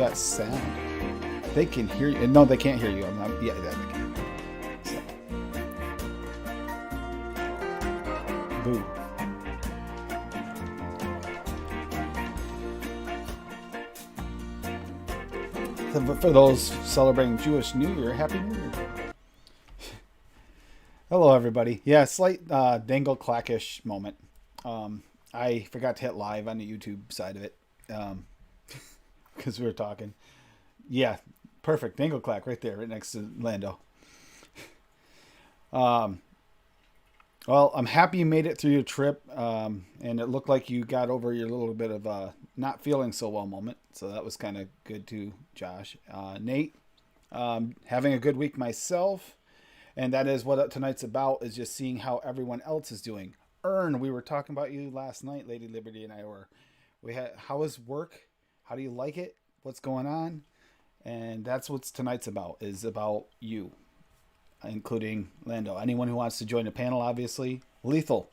got sound. They can hear you. No, they can't hear you. I'm not. Yeah, they can. So. Boo. For those celebrating Jewish New Year, Happy New Year. Hello, everybody. Yeah, slight dangle clackish moment. I forgot to hit live on the YouTube side of it because we were talking. Yeah, perfect. Dangle clack right there, right next to Lando. Well, I'm happy you made it through your trip, and it looked like you got over your little bit of not feeling so well moment. So that was kind of good too, Josh. Nate, having a good week myself, and that is what tonight's about, is just seeing how everyone else is doing. Ern, we were talking about you last night, Lady Liberty and I were. We had, how is work? How do you like it? What's going on? And that's what tonight's about, is about you, including Lando. Anyone who wants to join the panel, obviously. Lethal,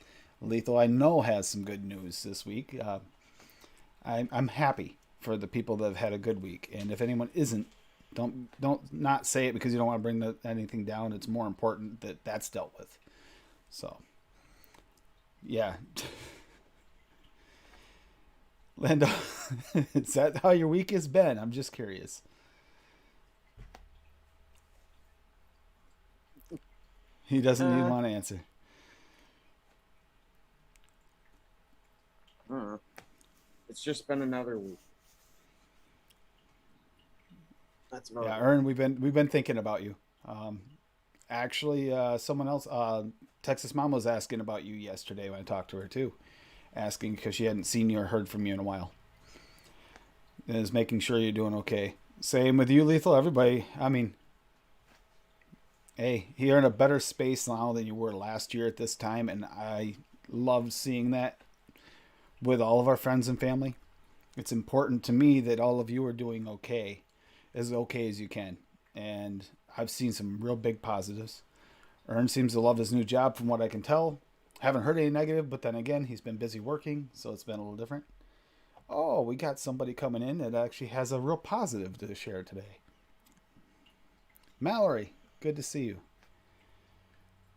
I know, has some good news this week. I'm happy for the people that have had a good week, and if anyone isn't, don't not say it because you don't want to bring anything down. It's more important that that's dealt with. So, yeah. Lando, is that how your week has been? I'm just curious. He doesn't even want to answer. It's just been another week. That's about Yeah, it. Ern, we've been thinking about you. Actually, someone else, Texas Mom was asking about you yesterday when I talked to her too, asking because she hadn't seen you or heard from you in a while, and is making sure you're doing okay. Same with you, Lethal. Everybody, I mean, hey, you're in a better space now than you were last year at this time, and I love seeing that with all of our friends and family. It's important to me that all of you are doing okay as you can. And I've seen some real big positives. Ern seems to love his new job from what I can tell. Haven't heard any negative, but then again, he's been busy working, so it's been a little different. Oh, we got somebody coming in that actually has a real positive to share today. Mallory, good to see you.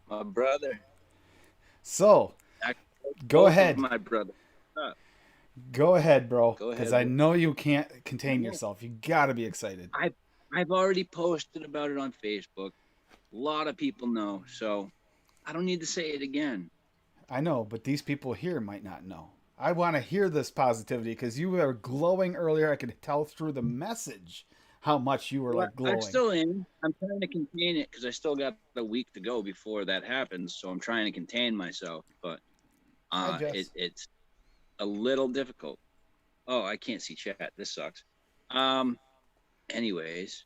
My brother. So, go Both of ahead. my brother. Go ahead, bro, Go because ahead. I know you can't contain yourself. You got to be excited. I've already posted about it on Facebook. A lot of people know, so I don't need to say it again. I know, but these people here might not know. I want to hear this positivity because you were glowing earlier. I could tell through the message how much you were Well, like I glowing. still am. I'm trying to contain it because I still got a week to go before that happens. So I'm trying to contain myself, but Hi, Jess. it's a little difficult. Oh, I can't see chat. This sucks. Um. Anyways,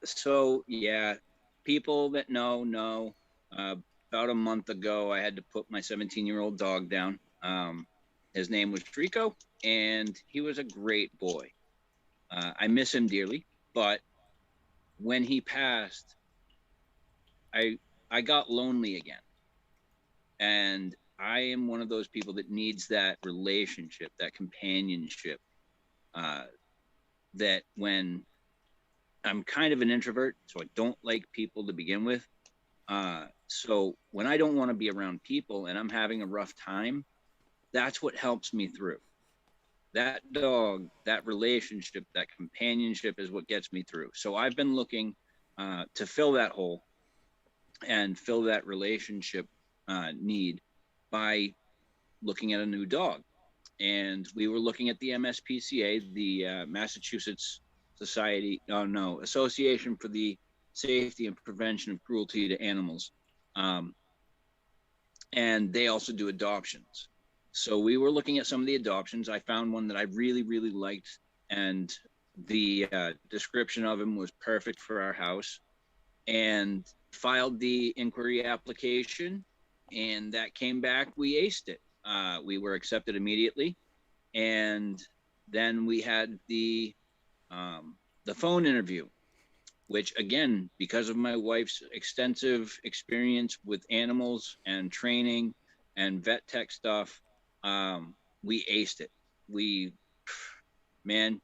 so yeah, people that know. About a month ago, I had to put my 17-year-old dog down. His name was Trico, and he was a great boy. I miss him dearly, but when he passed, I I got lonely again, and I am one of those people that needs that relationship, that companionship. Uh, that when I'm kind of an introvert, so I don't like people to begin with. So when I don't want to be around people and I'm having a rough time, that's what helps me through. That dog, that relationship, that companionship is what gets me through. So I've been looking to fill that hole and fill that relationship need by looking at a new dog. And we were looking at the MSPCA, the Massachusetts Society, oh no, Association for the Safety and Prevention of Cruelty to Animals. Um, and they also do adoptions. So we were looking at some of the adoptions. I found one that I really, really liked, and the description of him was perfect for our house. And filed the inquiry application, and that came back. We aced it. We were accepted immediately, and then we had the phone interview, which again, because of my wife's extensive experience with animals and training and vet tech stuff, we aced it. We, man,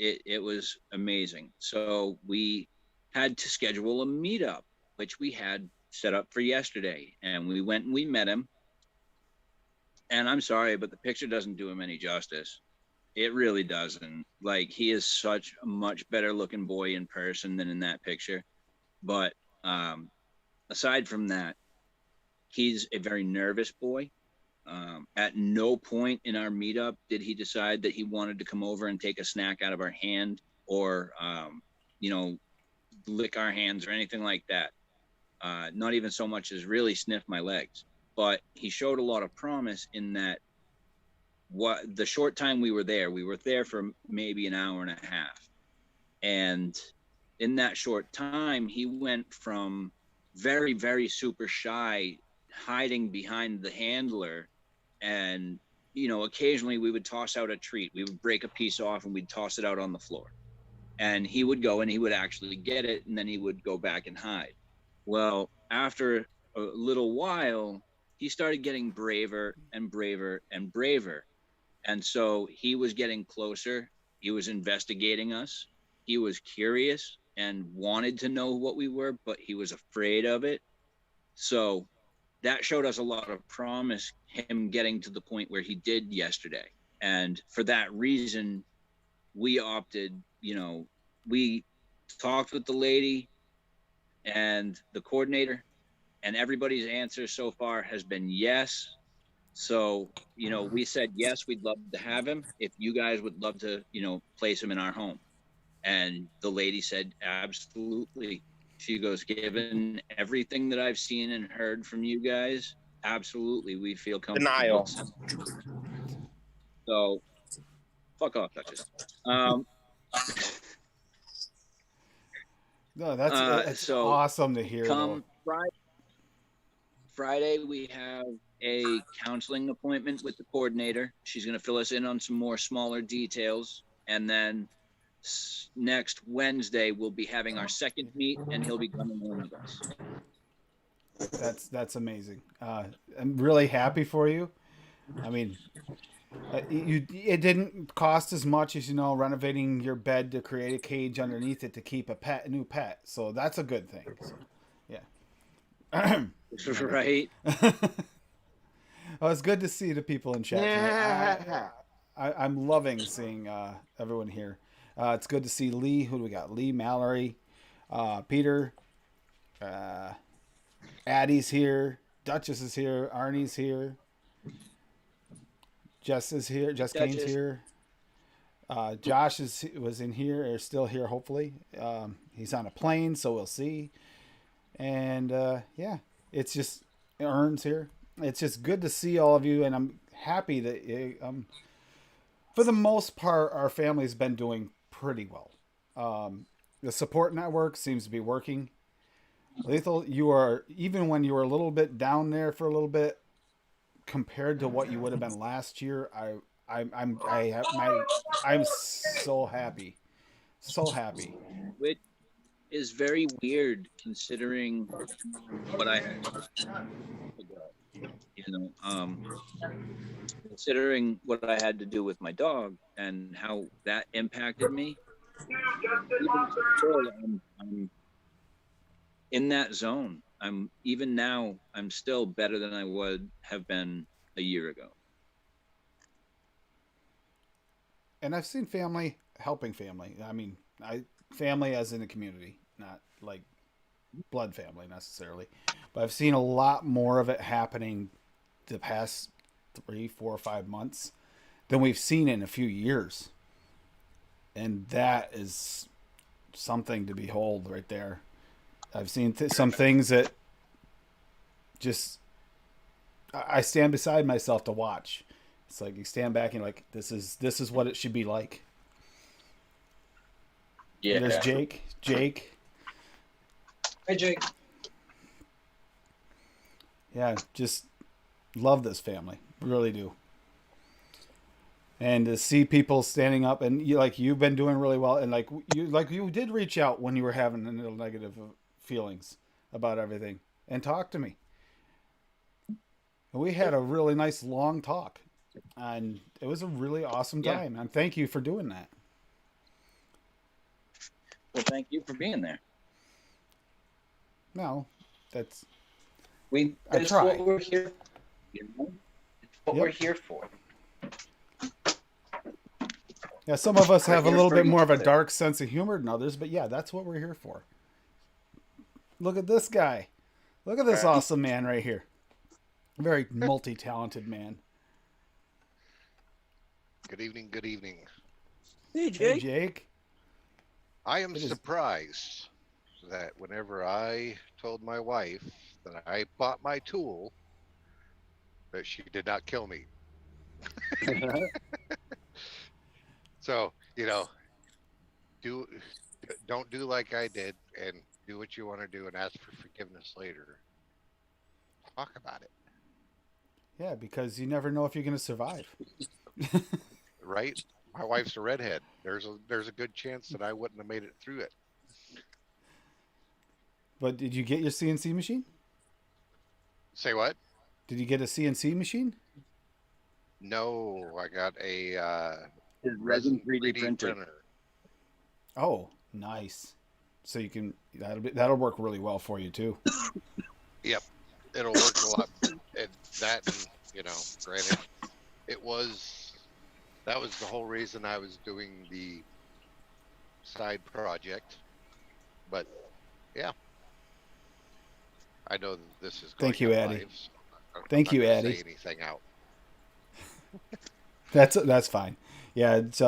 it was amazing. So we had to schedule a meetup, which we had set up for yesterday, and we went and we met him. And I'm sorry, but the picture doesn't do him any justice. It really doesn't. Like, he is such a much better looking boy in person than in that picture. But um, aside from that, he's a very nervous boy. At no point in our meetup did he decide that he wanted to come over and take a snack out of our hand, or, you know, lick our hands or anything like that. Not even so much as really sniff my legs. But he showed a lot of promise in that, what the short time we were there for maybe an hour and a half. And in that short time, he went from very, very super shy, hiding behind the handler. And, occasionally we would toss out a treat. We would break a piece off and we'd toss it out on the floor. And he would go and he would actually get it. And then he would go back and hide. Well, after a little while, he started getting braver and braver and braver. And so he was getting closer. He was investigating us. He was curious and wanted to know what we were, but he was afraid of it. So that showed us a lot of promise, him getting to the point where he did yesterday. And for that reason, we opted, we talked with the lady and the coordinator, and everybody's answer so far has been yes. So, we said, yes, we'd love to have him if you guys would love to, place him in our home. And the lady said, absolutely. She goes, given everything that I've seen and heard from you guys, absolutely, we feel comfortable. Denial. So, fuck off, Duchess. No, that's so awesome to hear. Come Friday, we have a counseling appointment with the coordinator. She's going to fill us in on some more smaller details. And then next Wednesday, we'll be having our second meet, and he'll be coming home with us. That's amazing. I'm really happy for you. I mean, it didn't cost as much as, renovating your bed to create a cage underneath it to keep a new pet. So that's a good thing. So, yeah. Right. Well, it's good to see the people in chat. Yeah. I'm loving seeing everyone here. It's good to see Lee. Who do we got? Lee, Mallory, Peter, Addie's here. Duchess is here. Arnie's here. Jess is here. Jess Kane's here. Josh was in here, or still here, hopefully. He's on a plane, so we'll see. And yeah, it's just Ern's here. It's just good to see all of you, and I'm happy that for the most part, our family's been doing pretty well. The support network seems to be working. Lethal, you are, even when you were a little bit down there for a little bit, compared to what you would have been last year, I'm so happy, so happy. Which is very weird considering what I had. Considering what I had to do with my dog and how that impacted me. I'm in that zone. Even now, I'm still better than I would have been a year ago. And I've seen family helping family. I mean, family as in the community, not like blood family necessarily. But I've seen a lot more of it happening the past 3, 4, 5 months than we've seen in a few years. And that is something to behold right there. I've seen some things that just I stand beside myself to watch. It's like you stand back and like, this is what it should be like. Yeah. There's Jake. Hey, Jake. Yeah, just love this family. Really do. And to see people standing up, and you've been doing really well, and you did reach out when you were having a little negative feelings about everything and talk to me. And we had a really nice long talk, and it was a really awesome time. And thank you for doing that. Well, thank you for being there. No, that's I That's try. what we're here for. You know? It's what Yep. we're here for. Yeah, some of us We're have a here little for bit more each of a other. dark sense of humor than others, but yeah, that's what we're here for. Look at this guy. Look at this awesome man right here. Very multi-talented man. Good evening, good evening. Hey, Hey, Jake. Jake. I am It is- surprised that whenever I told my wife that I bought my tool, that she did not kill me. So, do don't do like I did and do what you want to do and ask for forgiveness later. Talk about it, Yeah, because you never know if you're going to survive. right? My wife's a redhead. There's a good chance that I wouldn't have made it through it. But did you get your CNC machine? Say what? Did you get a CNC machine? No, I got a His resin 3D 3D printer. printer. Oh, nice. So you can that'll work really well for you too. Yep, it'll work a lot. And that, and, granted, that was the whole reason I was doing the side project. But yeah, I know that this is going Thank you, up Addie. live, so I'm Thank not you, gonna Addie. say anything out. That's fine. Yeah, it's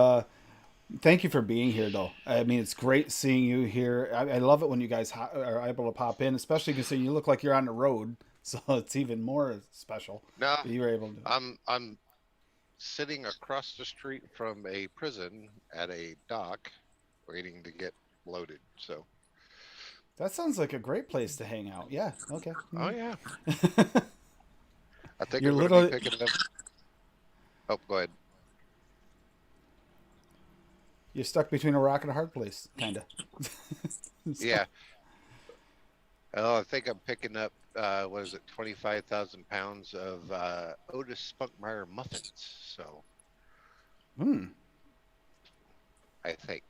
thank you for being here, though. I mean, it's great seeing you here. I love it when you guys are able to pop in, especially considering you look like you're on the road, so it's even more special No, that you were able to. I'm sitting across the street from a prison at a dock, waiting to get loaded. So, That sounds like a great place to hang out. Yeah. Okay. oh yeah, Mm. I think You're I'm going to be literally picking up. Oh, go ahead. you're stuck between a rock and a hard place, kind of. Yeah. Oh, I think I'm picking up, what is it, 25,000 pounds of Otis Spunkmeyer muffins. So Hmm. I think.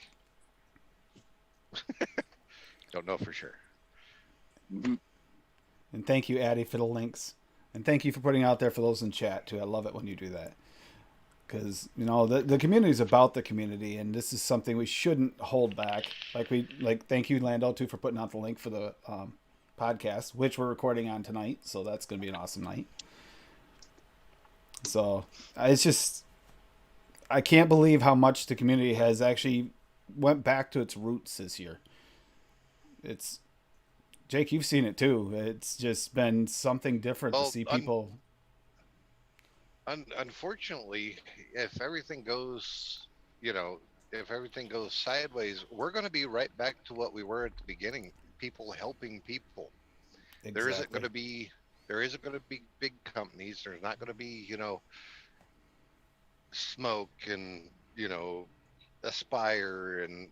Don't know for sure. Mhm. And thank you, Addie, for the links, and thank you for putting out there for those in chat too. I love it when you do that. Because the community is about the community, and this is something we shouldn't hold back. Thank you, Lando, too, for putting out the link for the podcast, which we're recording on tonight. So that's going to be an awesome night. So it's just I can't believe how much the community has actually went back to its roots this year. It's Jake, you've seen it too. It's just been something different to Well, see people. unfortunately, if everything goes, you know, if everything goes sideways, we're going to be right back to what we were at the beginning. People helping people. There isn't Exactly. going to be there isn't going to be big companies. There's not going to be, smoke and, Aspire and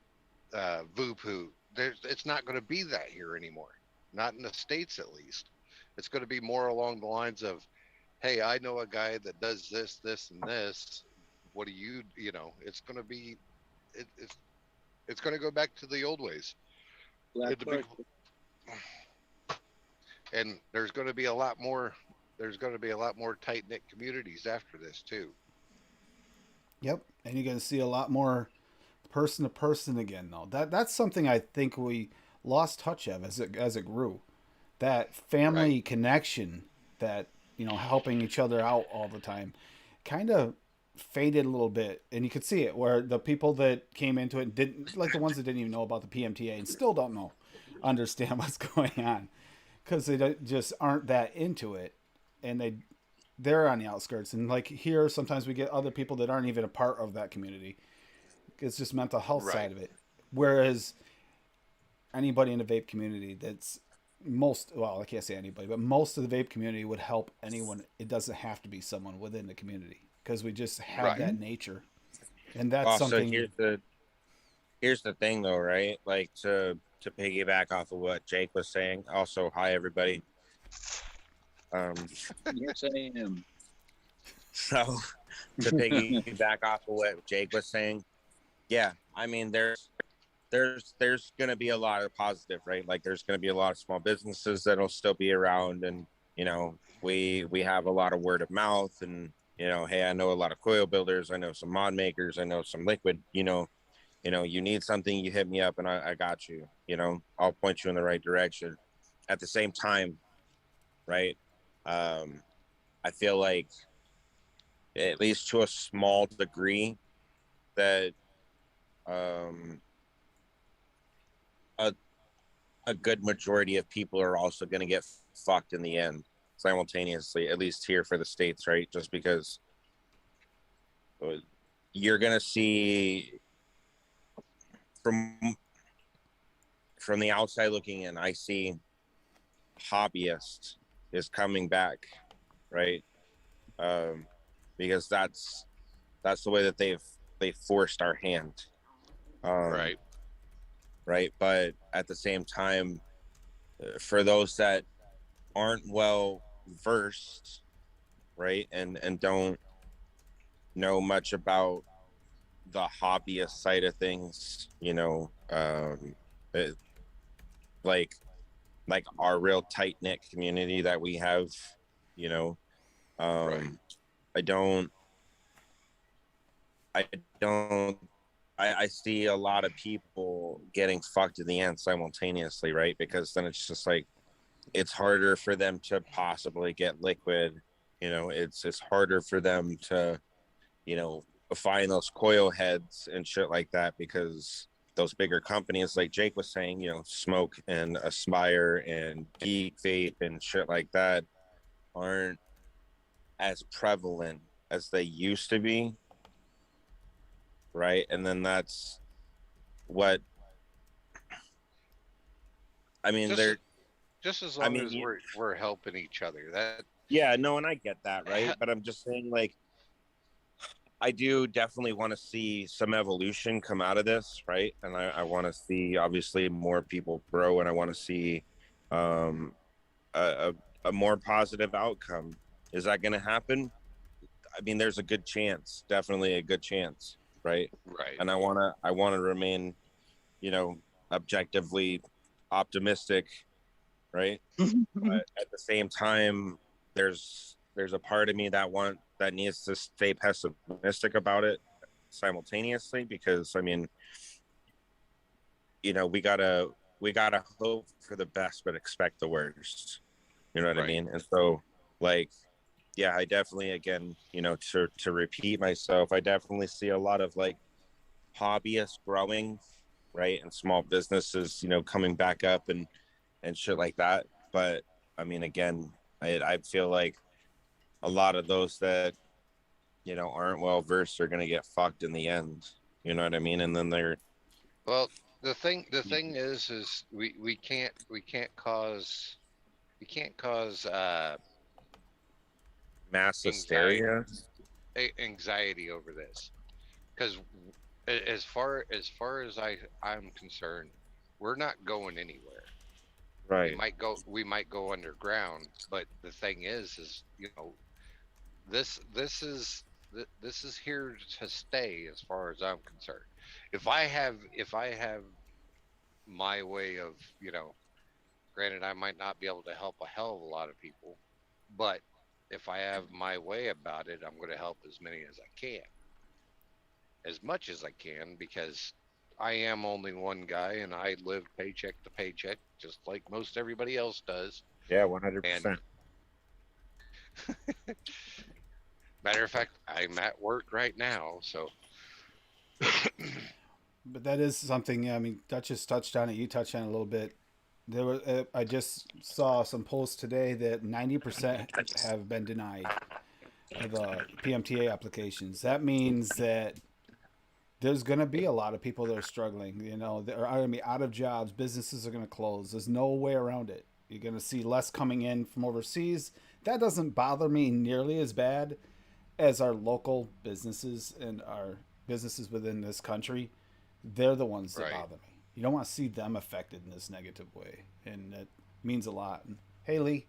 Vupu. It's not going to be that here anymore. Not in the States, at least. It's going to be more along the lines of, hey, I know a guy that does this, this, and this. What do you, it's going to be, it's going to go back to the old ways. Black The big, Cloak. and there's going to be a lot more tight knit communities after this too. Yep, and you're going to see a lot more person to person again, though. That's something I think we lost touch of as it grew. That Right. family connection, that helping each other out all the time, kind of faded a little bit, and you could see it where the people that came into it didn't, like the ones that didn't even know about the PMTA and still don't understand what's going on because just aren't that into it, and they're on the outskirts. And like here, sometimes we get other people that aren't even a part of that community. It's just mental health Right. side of it. Whereas anybody in the vape community I can't say anybody, but most of the vape community would help anyone. It doesn't have to be someone within the community because we just have Right. that nature. And that's Also, something. here's the thing though, right? Like to piggyback off of what Jake was saying. Also, hi everybody. Yes, I am. So to piggyback off of what Jake was saying, yeah, I mean there's going to be a lot of positive, right? Like there's going to be a lot of small businesses that'll still be around, and we have a lot of word of mouth, and hey, I know a lot of coil builders, I know some mod makers, I know some liquid. You need something, you hit me up, and I got you. I'll point you in the right direction. At the same time, right? Um, I feel like, at least to a small degree, that um, a a good majority of people are also going to get fucked in the end simultaneously, at least here for the states, right? Just because you're going to see from from the outside looking in, I see hobbyist is coming back, right? Um, because that's the way that they forced our hand, um, Right. right? But at the same time, for those that aren't well versed, right, and don't know much about the hobbyist side of things, it, like our real tight knit community that we have, you know, Right. um, I don't, I don't, I see a lot of people getting fucked in the end simultaneously, right? Because then it's just like it's harder for them to possibly get liquid. It's harder for them to you know, find those coil heads and shit like that, because those bigger companies, like Jake was saying, Smoke and Aspire and Geek Vape and shit like that, aren't as prevalent as they used to be, right? And then that's what I mean. Just They're, just as I long mean, as we're helping each other. That yeah, no, and I get that, right? But I'm just saying, like, I do definitely want to see some evolution come out of this, right? And I want to see obviously more people grow, and I want to see um, a, a more positive outcome. Is that going to happen? I mean, there's a good chance, definitely a good chance, right? right. And I want to remain, you know, objectively optimistic, right? But at the same time, there's a part of me that needs to stay pessimistic about it simultaneously, because I mean, we gotta hope for the best but expect the worst. You know what I Right. mean? And so, like, yeah, I definitely, again, to repeat myself, I definitely see a lot of like hobbyists growing, right, and small businesses, coming back up and shit like that. But I mean, again, I feel like a lot of those that aren't well versed are gonna get fucked in the end. You know what I mean? And then they're Well, the thing is we can't cause mass anxiety hysteria. anxiety over this, because as far as I'm concerned, we're not going anywhere. we Right. might go we might go underground, but the thing is this is here to stay as far as I'm concerned. If I have my way of, granted, I might not be able to help a hell of a lot of people, but if I have my way about it, I'm going to help as many as I can, as much as I can, because I am only one guy and I live paycheck to paycheck just like most everybody else does. Yeah, 100%. And matter of fact, I'm at work right now, so But that is something. I mean, Duchess touched on it. You touched on it a little bit. There was. I just saw some posts today that 90% have been denied of the PMTA applications. That means that there's going to be a lot of people that are struggling. They're going to be out of jobs. Businesses are going to close. There's no way around it. You're going to see less coming in from overseas. That doesn't bother me nearly as bad as our local businesses and our businesses within this country. They're the ones that right. bother me. You don't want to see them affected in this negative way, and it means a lot. And Haley,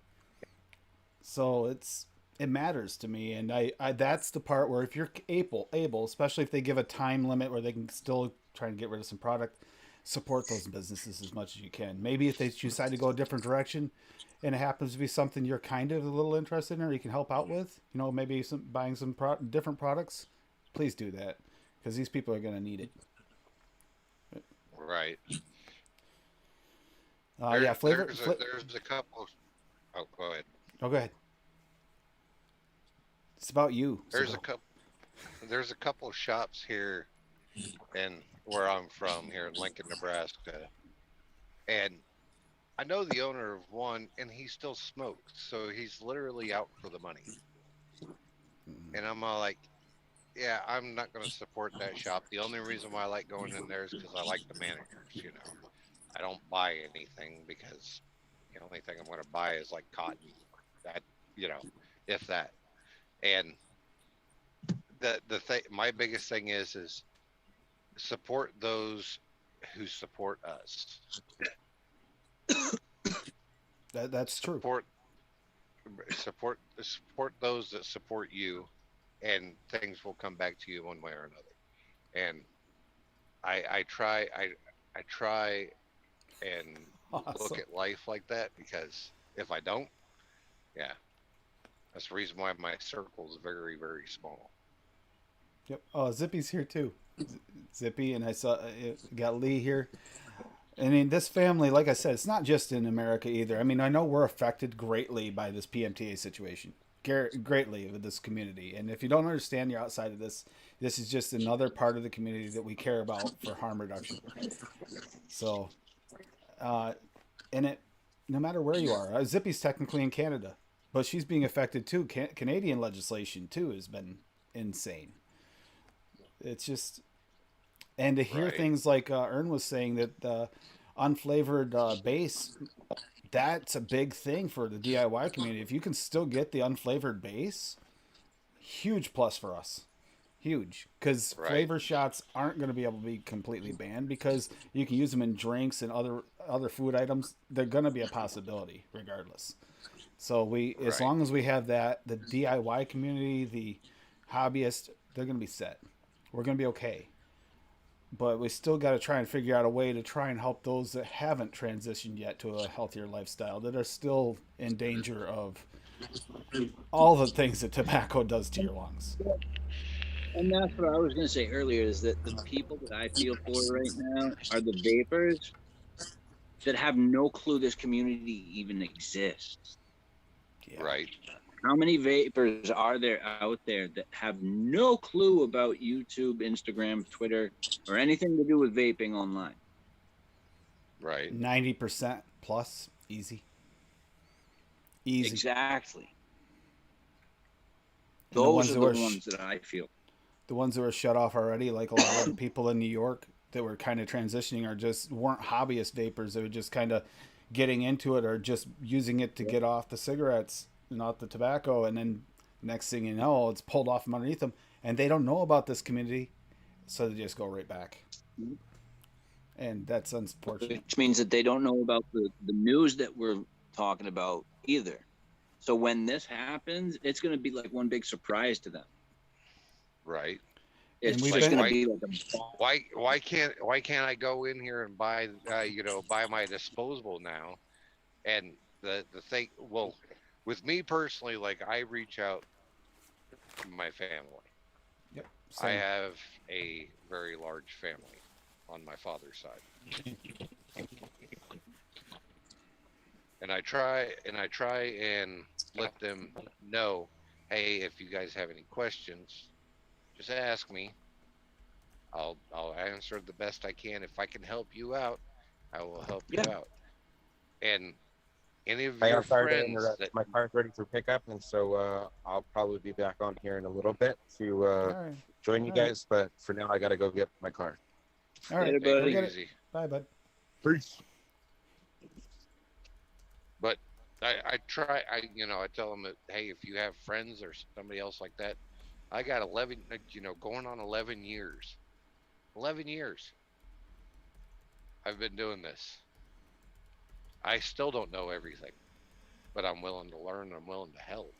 so it matters to me, and I that's the part where if you're able, especially if they give a time limit where they can still try and get rid of some product, support those businesses as much as you can. Maybe if they decide to go a different direction, and it happens to be something you're kind of a little interested in, or you can help out with, maybe buying some different products, please do that because these people are going to need it. Right. Yeah, There's a couple. Oh, go ahead. Oh, go ahead. It's about you. So There's go. a couple. There's a couple shops here, and where I'm from, here in Lincoln, Nebraska, and I know the owner of one, and he still smokes, so he's literally out for the money. And I'm all like, yeah, I'm not going to support that shop. The only reason why I like going in there is because I like the managers. I don't buy anything because the only thing I'm going to buy is like cotton, that you know, if that. And the thing, my biggest thing is support those who support us. That's true. Support those that support you, and things will come back to you one way or another. And I try and look Awesome. at life like that, because if I don't, yeah, that's the reason why my circle is very, very small. Yep. Oh, Zippy's here too. Zippy, and I saw got Lee here. I mean, this family, like I said, it's not just in America either. I mean, I know we're affected greatly by this PMTA situation, greatly with this community. And if you don't understand, you're outside of this. This is just another part of the community that we care about for harm reduction. So, uh, and it, no matter where you are, Zippy's technically in Canada, but she's being affected too. Canadian legislation too has been insane. It's just, and to hear Right. things like Ern was saying that the unflavored base, that's a big thing for the DIY community. If you can still get the unflavored base, huge plus for us. Huge, because Right. flavor shots aren't going to be able to be completely banned because you can use them in drinks and other food items. They're going to be a possibility regardless. So as Right. long as we have that, the DIY community, the hobbyists, they're going to be set. We're going to be okay. But we still got to try and figure out a way to try and help those that haven't transitioned yet to a healthier lifestyle, that are still in danger of all the things that tobacco does to your lungs. And that's what I was going to say earlier, is that the people that I feel for right now are the vapors that have no clue this community even exists. Yeah. Right. How many vapors are there out there that have no clue about YouTube, Instagram, Twitter, or anything to do with vaping online? Right. 90% plus, easy. Easy. Exactly. And the ones Those are that the were ones that I feel. the ones that were shut off already, like a lot of the people in New York that were kind of transitioning, or just weren't hobbyist vapors. They were just kind of getting into it, or just using it to get off the cigarettes and off the tobacco. And then next thing you know, it's pulled off from underneath them. And they don't know about this community. So they just go right back. And that's unfortunate. Which means that they don't know about the news that we're talking about either. So when this happens, it's going to be like one big surprise to them. Right. It's And we've just been- going to be like a Why can't I go in here and buy my disposable now? And the thing, well, with me personally, like, I reach out to my family. Yep. I Same. have a very large family on my father's side. And I try and let them know, hey, if you guys have any questions, just ask me. I'll answer the best I can. If I can help you out, I will help you Yeah. out. And any of Hey, your I'm sorry to friends interrupt. that My car's ready for pickup, and so I'll probably be back on here in a little bit to All right. join you All right. guys. But for now, I got to go get my car. All right. Later, take Go buddy. it get it. easy. Bye, bud. Peace. But I try, I tell them that, hey, if you have friends or somebody else like that, I got 11, going on 11 years. 11 years I've been doing this. I still don't know everything, but I'm willing to learn. I'm willing to help,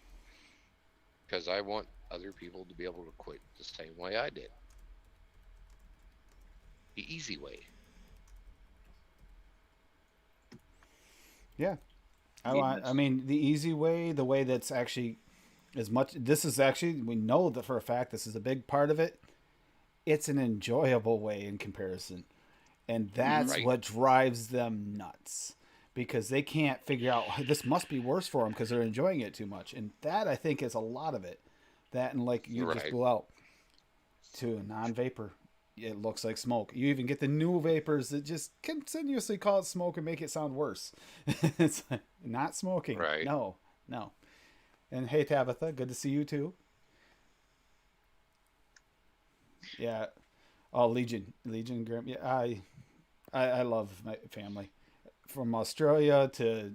because I want other people to be able to quit the same way I did. The easy way. Yeah. I Yes. mean, the easy way, the way that's actually as much. This is actually, we know that for a fact. This is a big part of it. It's an enjoyable way in comparison, and Mhm. that's Right. what drives them nuts because they can't figure out this must be worse for them because they're enjoying it too much, and that I think is a lot of it. That and like you just Right. blew out to a non-vapor. It looks like smoke. You even get the new vapors that just continuously call it smoke and make it sound worse. It's like, not smoking. Right. No, no. And hey, Tabitha, good to see you too. Yeah. Oh, Legion, Grim. Yeah, I love my family from Australia to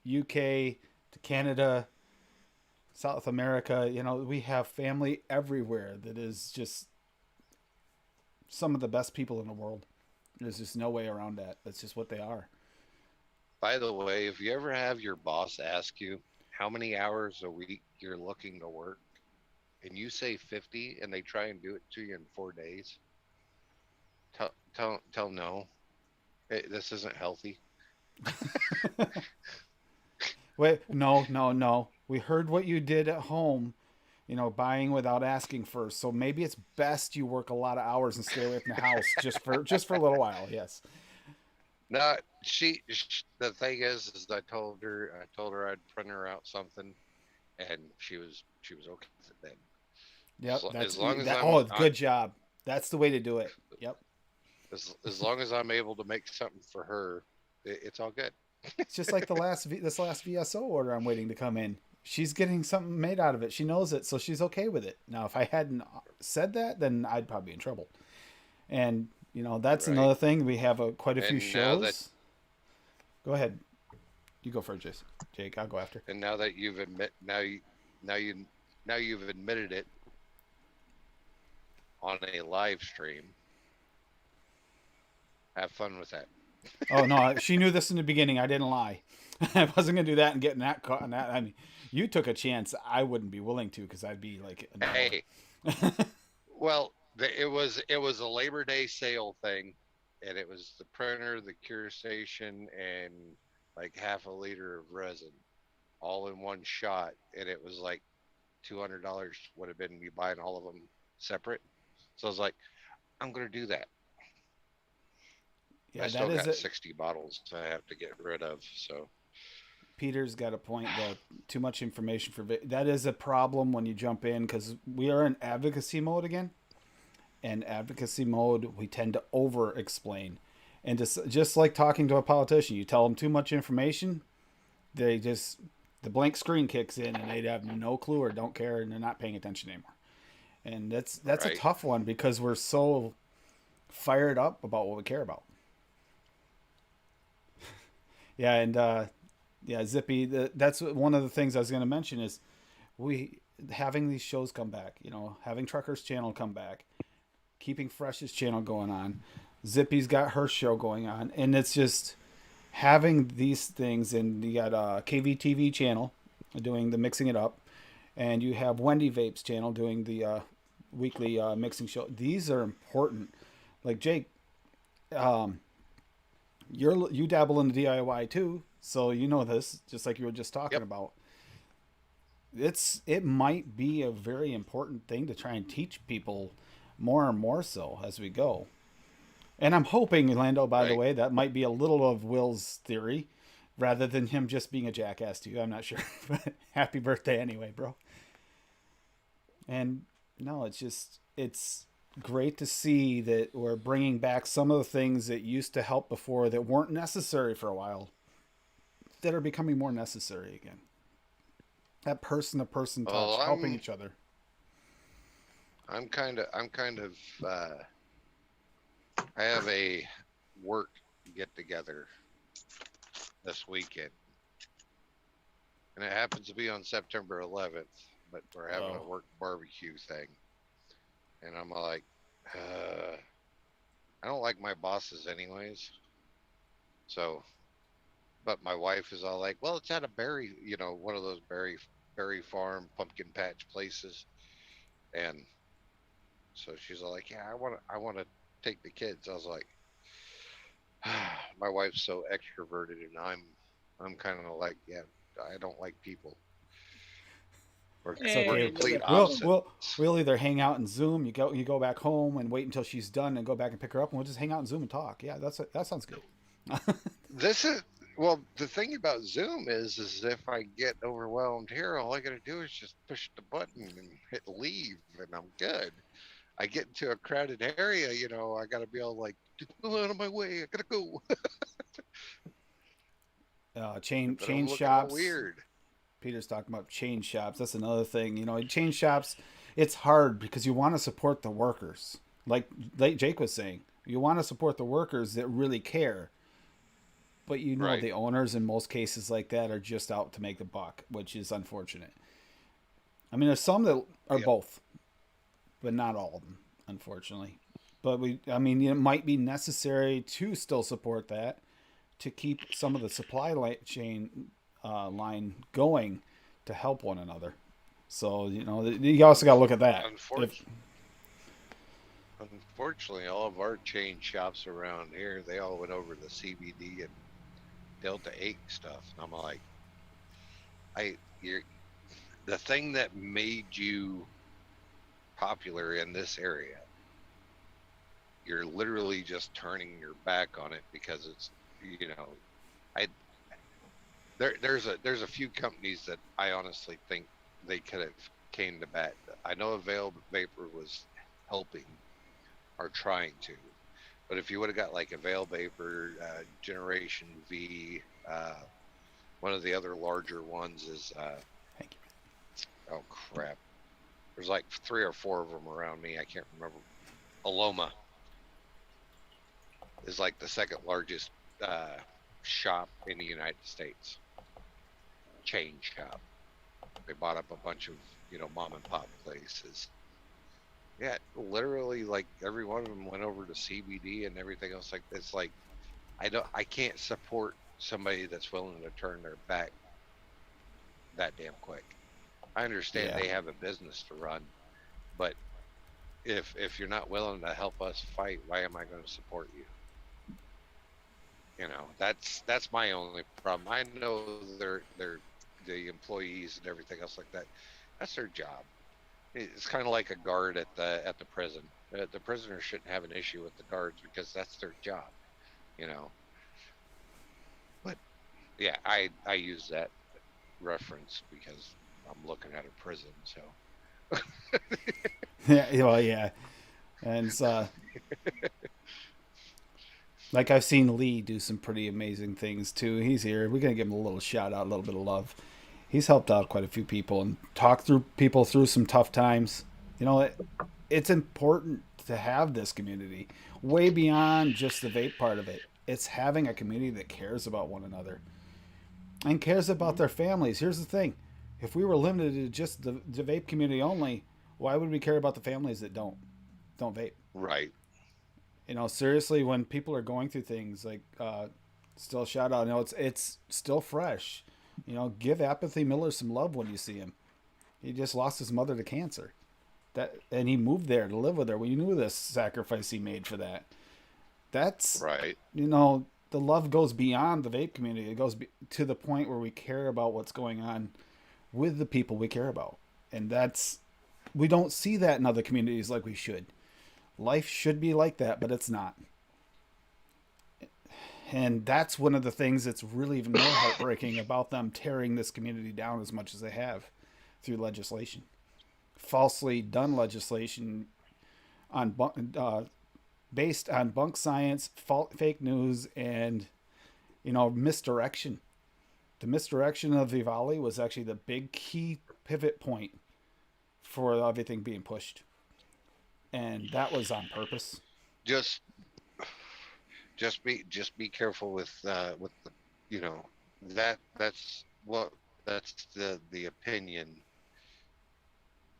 UK to Canada, South America. You know, we have family everywhere that is just some of the best people in the world. There's just no way around that. That's just what they are. By the way, if you ever have your boss ask you how many hours a week you're looking to work, and you say 50, and they try and do it to you in 4 days, tell no. This isn't healthy. Wait, no, no, no. We heard what you did at home, buying without asking first. So maybe it's best you work a lot of hours and stay away from the house just for a little while. Yes. No, the thing is I told her I'd print her out something, and she was okay with it then. Yep. As That's long as that. Oh, I, good job. That's the way to do it. Yep. as long as I'm able to make something for her, it's all good. It's just like this last VSO order I'm waiting to come in. She's getting something made out of it. She knows it, so she's okay with it. Now, if I hadn't said that, then I'd probably be in trouble. And that's Right. another thing. We have quite a few And now that shows. Go ahead. You go first, Jason. Jake. I'll go after. and now that you've admit now you now you've admitted it on a live stream, have fun with that. Oh no, she knew this in the beginning. I didn't lie. I wasn't gonna do that and get in that caught in that. I mean, you took a chance. I wouldn't be willing to because I'd be like an Hey, hour. well, it was a Labor Day sale thing, and it was the printer, the cure station, and like half a liter of resin, all in one shot, and it was like $200 would have been me buying all of them separate. So I was like, I'm gonna do that. I Yeah, that still is got it. 60 bottles I have to get rid of. So Peter's got a point. The too much information for that is a problem when you jump in because we are in advocacy mode again. And advocacy mode, we tend to over explain, and just like talking to a politician, you tell them too much information, they just the blank screen kicks in and they have no clue or don't care and they're not paying attention anymore. And that's a right, tough one because we're so fired up about what we care about. Yeah, and yeah, Zippy. That's one of the things I was going to mention is we having these shows come back. Having Truckers Channel come back, keeping Fresh's channel going on. Zippy's got her show going on, and it's just having these things. And you got a KVTV channel doing the mixing it up, and you have Wendy Vape's channel doing the weekly mixing show. These are important. Like Jake, um, you dabble in the DIY too, so you know this. Just like you were just talking yep. about, it might be a very important thing to try and teach people more and more so as we go. And I'm hoping, Lando, by the Right. way, that might be a little of Will's theory rather than him just being a jackass to you. I'm not sure. But happy birthday anyway, bro. And no, it's great to see that we're bringing back some of the things that used to help before that weren't necessary for a while that are becoming more necessary again. That person to person Well, touch, helping each other. I'm kind of I have a work get together this weekend, and it happens to be on September 11th. But we're having a Oh, work barbecue thing, and I'm like, uh, I don't like my bosses anyways. So, but my wife is all like, well, it's at a berry, one of those berry farm pumpkin patch places, and so she's all like, yeah, I want to take the kids. I was like, my wife's so extroverted, and I'm I'm kind of like, yeah, I don't like people. We're It's Hey, we're okay. look complete at We'll people. opposites. we'll we'll either hang out and Zoom. You go back home and wait until she's done and go back and pick her up, and we'll just hang out and Zoom and talk. Yeah, that sounds good. This is well, the thing about Zoom is if I get overwhelmed here, all I got to do is just push the button and hit leave, and I'm good. I get into a crowded area, I got to be all like, "Go out of my way, I gotta go," Chain but I'm chain looking all shops. weird. Peter's talking about chain shops. That's another thing. Chain shops, it's hard because you want to support the workers. Like Jake was saying, you want to support the workers that really care. But Right. the owners in most cases like that are just out to make a buck, which is unfortunate. I mean, there's some that are Yep. both, but not all of them, unfortunately. But I mean, it might be necessary to still support that to keep some of the chain line going to help one another. So you also got to look at that. If Unfortunately, unfortunately, all of our chain shops around here, they all went over to CBD and Delta 8 stuff. And I'm like, you're the thing that made you popular in this area. You're literally just turning your back on it because I there's a few companies that I honestly think they could have came to bat. I know Avail Vapor was helping or trying to, but if you would have got like Avail Vapor, Generation V, one of the other larger ones is oh crap. There's like three or four of them around me. I can't remember. Aloma is like the second largest uh, shop in the United States, chain shop. They bought up a bunch of mom and pop places. Yeah, literally, like every one of them went over to CBD and everything else. Like it's like I can't support somebody that's willing to turn their back that damn quick. I understand yeah, they have a business to run, but if you're not willing to help us fight, why am I going to support you? That's my only problem. I know they're the employees and everything else like that. That's their job. It's kind of like a guard at the prison. The prisoners shouldn't have an issue with the guards because that's their job, you know. But yeah, I use that reference because I'm looking at a prison. So yeah, well, yeah, and it's like I've seen Lee do some pretty amazing things too. He's here. We're gonna give him a little shout out, a little bit of love. He's helped out quite a few people and talked through people through some tough times. It's important to have this community way beyond just the vape part of it. It's having a community that cares about one another and cares about their families. Here's the thing: if we were limited to just the vape community only, why would we care about the families that don't vape? right, Seriously, when people are going through things like, still shout out, it's still fresh. Give Apathy Miller some love when you see him. He just lost his mother to cancer. And he moved there to live with her. Well, you knew the sacrifice he made for that. That's right, the love goes beyond the vape community. It goes to the point where we care about what's going on with the people we care about, and that's we don't see that in other communities like we should. Life should be like that, but it's not. And that's one of the things that's really even more heartbreaking about them tearing this community down as much as they have through legislation, falsely done legislation on based on bunk science, fake news, and misdirection. The misdirection of Vivali was actually the big key pivot point for everything being pushed, and that was on purpose. just just be careful with the you know that's the opinion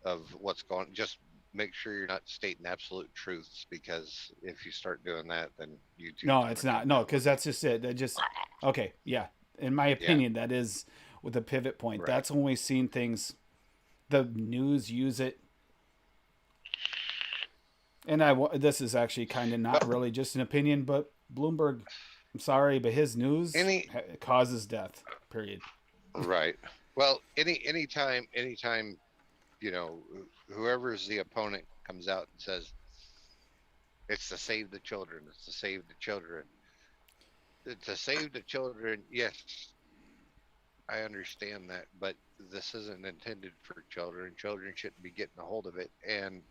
of what's going. Just make sure you're not stating absolute truths, because if you start doing that, then YouTube's No, going it's to come not. No, down because with you. that's just it. That just okay. Yeah, in my Yeah, opinion, that is with the pivot point. right. That's when we've seen things. The news use it, and this is actually kind of not Well, really just an opinion, but Bloomberg I'm sorry, but his news Any causes death. Period. right. Well, anytime, you know, whoever is the opponent comes out and says it's to save the children, it's to save the children, to save the children. Yes, I understand that, but this isn't intended for children. Children shouldn't be getting a hold of it, and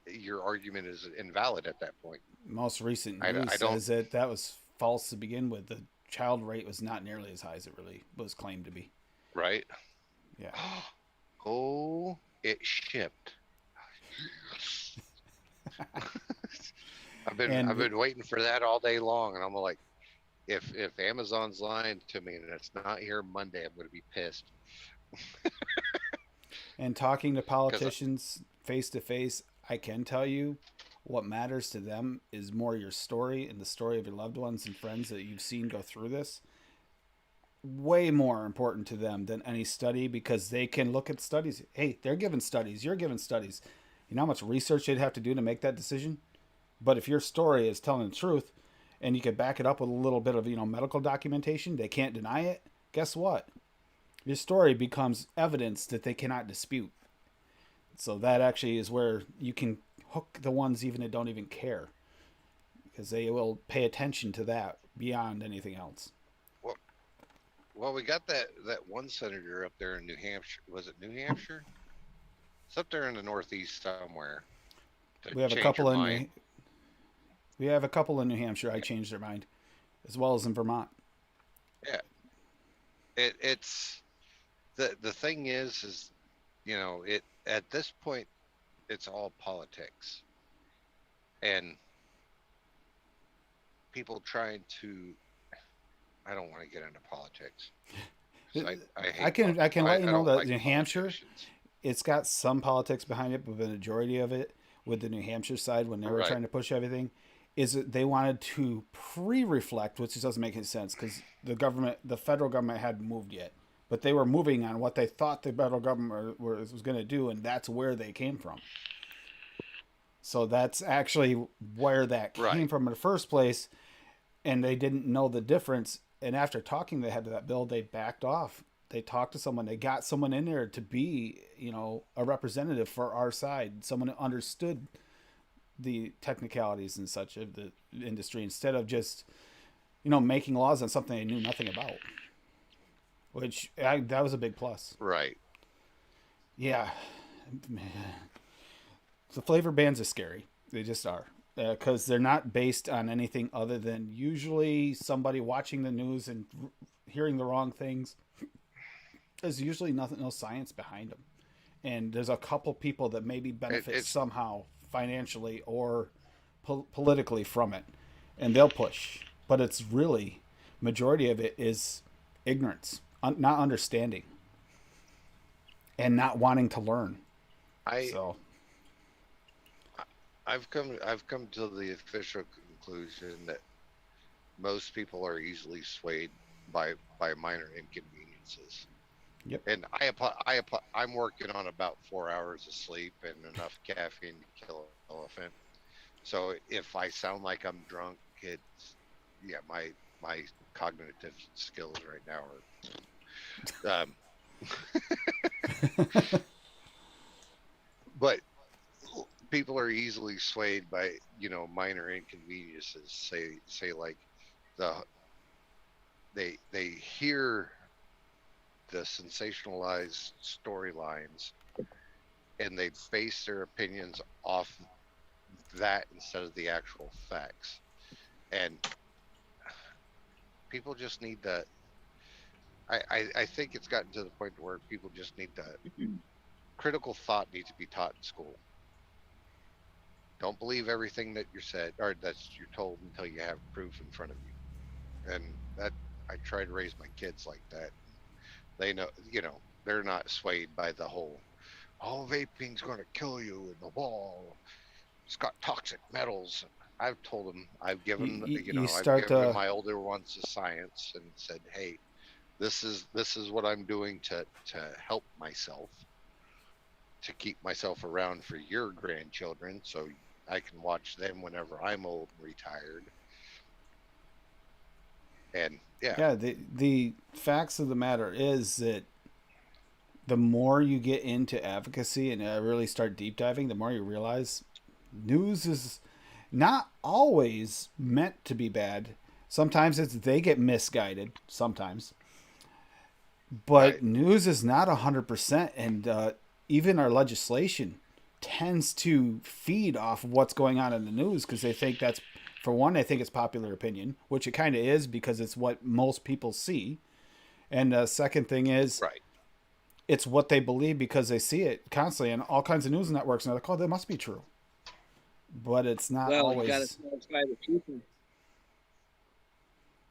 your argument is invalid at that point. Most recent I, news I don't says that that was false to begin with. The child rate was not nearly as high as it really was claimed to be. right. Yeah. Oh, it shipped. And I've been waiting for that all day long, and I'm like, if Amazon's lying to me and it's not here Monday, I'm going to be pissed. and talking to Because politicians face to face, I can tell you what matters to them is more your story and the story of your loved ones and friends that you've seen go through this. Way more important to them than any study because they can look at studies. Hey, they're giving studies. You're giving studies. You know how much research they'd have to do to make that decision? But if your story is telling the truth and you can back it up with a little bit of, medical documentation, they can't deny it. Guess what? Your story becomes evidence that they cannot dispute. So that actually is where you can hook the ones even that don't even care because they will pay attention to that beyond anything else. well, well, we got that one senator up there in New Hampshire. Was it New Hampshire? It's up there in the Northeast somewhere. To We have a change your couple in mind. we have a couple in New Hampshire. I changed their mind, as well as in Vermont. Yeah, it's the thing is it at this point it's all politics and people trying to. I don't want to get into politics. 'Cause I I hate. can let you I know don't that like New Hampshire, politicians. it's got some politics behind it, but the majority of it with the New Hampshire side when they were Right. trying to push everything is that they wanted to pre-reflect, which just doesn't make any sense because the federal government hadn't moved yet, but they were moving on what they thought the federal government was going to do, and that's where they came from. So that's actually where that came Right. from in the first place, and they didn't know the difference. And after talking to the head of that bill, they backed off. They talked to someone. They got someone in there to be, a representative for our side, someone who understood the technicalities and such of the industry instead of just, making laws on something they knew nothing about. That was a big plus. Right. Yeah, the flavor bans are scary. They just are. Because they're not based on anything other than usually somebody watching the news and hearing the wrong things. There's usually nothing, no science behind them, and there's a couple people that maybe benefit It's somehow financially or politically from it, and they'll push. But it's really majority of it is ignorance, not understanding, and not wanting to learn. I So I've come to the official conclusion that most people are easily swayed by minor inconveniences. yep. And I'm working on about 4 hours of sleep and enough caffeine to kill an elephant. So if I sound like I'm drunk, it's yeah, my cognitive skills right now are. But people are easily swayed by minor inconveniences. Say like the they hear the sensationalized storylines and they base their opinions off that instead of the actual facts. And people just need to. I think it's gotten to the point where people just need to. Critical thought needs to be taught in school. Don't believe everything that you're said or that's you're told until you have proof in front of you. And that I try to raise my kids like that. They know, they're not swayed by the whole, oh, vaping's going to kill you in the wall. It's got toxic metals. I've told them, You I've start given to my older ones the science and said, hey, this is what I'm doing to help myself, to keep myself around for your grandchildren, so I can watch them whenever I'm old and retired. And yeah, Yeah, the facts of the matter is that the more you get into advocacy and really start deep diving, the more you realize news is not always meant to be bad. Sometimes it's they get misguided. Sometimes, right. but news is not 100%, and even our legislation tends to feed off what's going on in the news because they think that's, for one, they think it's popular opinion, which it kind of is because it's what most people see. And the second thing is Right. it's what they believe because they see it constantly in all kinds of news networks, and they're like, "Oh, that must be true," but it's not Well, you got to always. satisfy the people.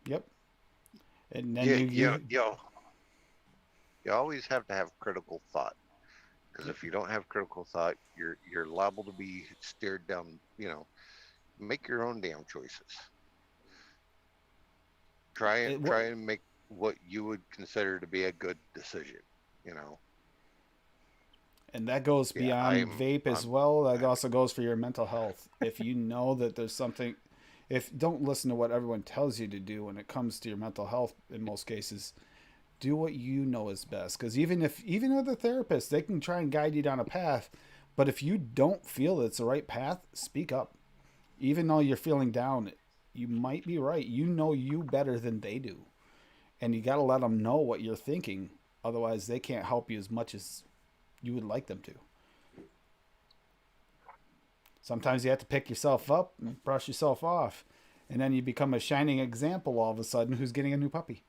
Yep. And then Yeah, you you always have to have critical thought, because if you don't have critical thought, you're liable to be steered down. Make your own damn choices. it, what Try and make what you would consider to be a good decision. You know. and that goes Yeah, beyond vape as I'm well. That also goes for your mental health. If you know that there's something, if don't listen to what everyone tells you to do when it comes to your mental health. In most cases, do what you know is best. Because even with a therapist, they can try and guide you down a path. But if you don't feel it's the right path, speak up. Even though you're feeling down, you might be right. You know you better than they do, and you got to let them know what you're thinking. Otherwise, they can't help you as much as you would like them to. Sometimes you have to pick yourself up and brush yourself off, and then you become a shining example all of a sudden who's getting a new puppy.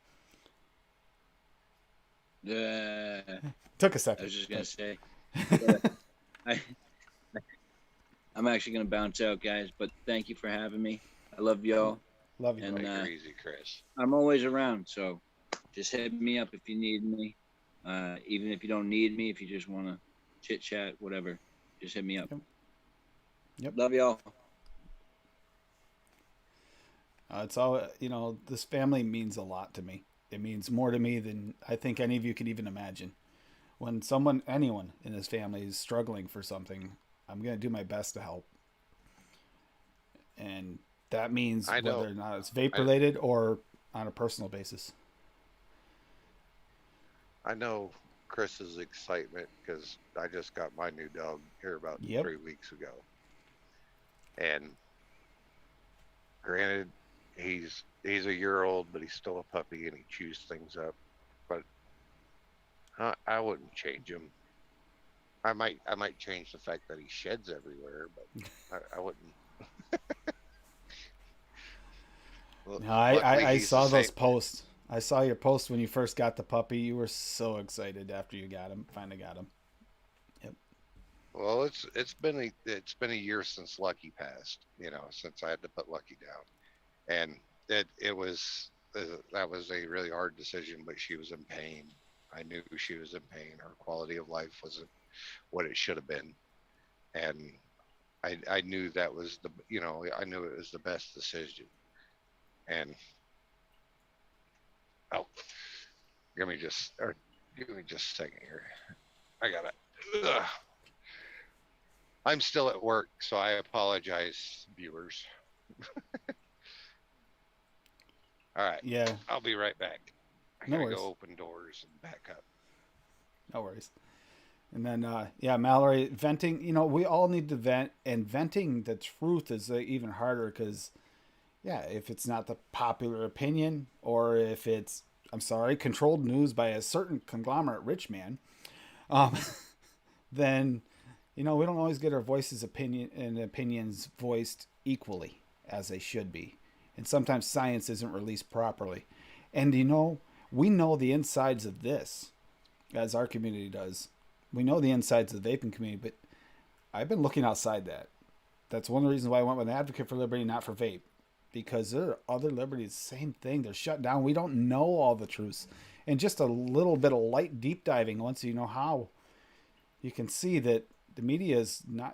Took a I second. was just gonna But say, but I, I'm actually gonna bounce out, guys. But thank you for having me. I love y'all, love you, and bro. take her easy, Chris. I'm always around. So just hit me up if you need me. Even if you don't need me, if you just want to chit chat, whatever, just hit me up. Yep. Yep. Love y'all. It's all, this family means a lot to me. It means more to me than I think any of you could even imagine. When anyone in this family is struggling for something, I'm going to do my best to help. And that means I whether know. or not it's vape I related or on a personal basis. I know Chris's excitement because I just got my new dog here about Yep. 3 weeks ago, and granted, he's a year old, but he's still a puppy and he chews things up. But I wouldn't change him. I might change the fact that he sheds everywhere, but I wouldn't. No, I, Luckily, I, I he's the saw same. those posts. I saw your post when you first got the puppy. You were so excited after you got him, finally got him. Yep. Well, it's been a year since Lucky passed. Since I had to put Lucky down, and it was that was a really hard decision. But she was in pain. I knew she was in pain. Her quality of life wasn't what it should have been, and I knew that was I knew it was the best decision. And oh, give me just a second here. I gotta. Ugh. I'm still at work, so I apologize, viewers. All right, Yeah, I'll be right back. I no gotta go worries. open doors and back up. No worries. And then, yeah, Mallory, venting, we all need to vent. And venting the truth is even harder because, yeah, if it's not the popular opinion or if it's, I'm sorry, controlled news by a certain conglomerate rich man, um, then, we don't always get our opinions voiced equally as they should be. And sometimes science isn't released properly. And, we know the insides of this, as our community does. We know the insides of the vaping community, but I've been looking outside that. That's one of the reasons why I went with an advocate for liberty, not for vape. Because there are other liberties, same thing. They're shut down. We don't know all the truths. And just a little bit of light deep diving once you know how, you can see that the media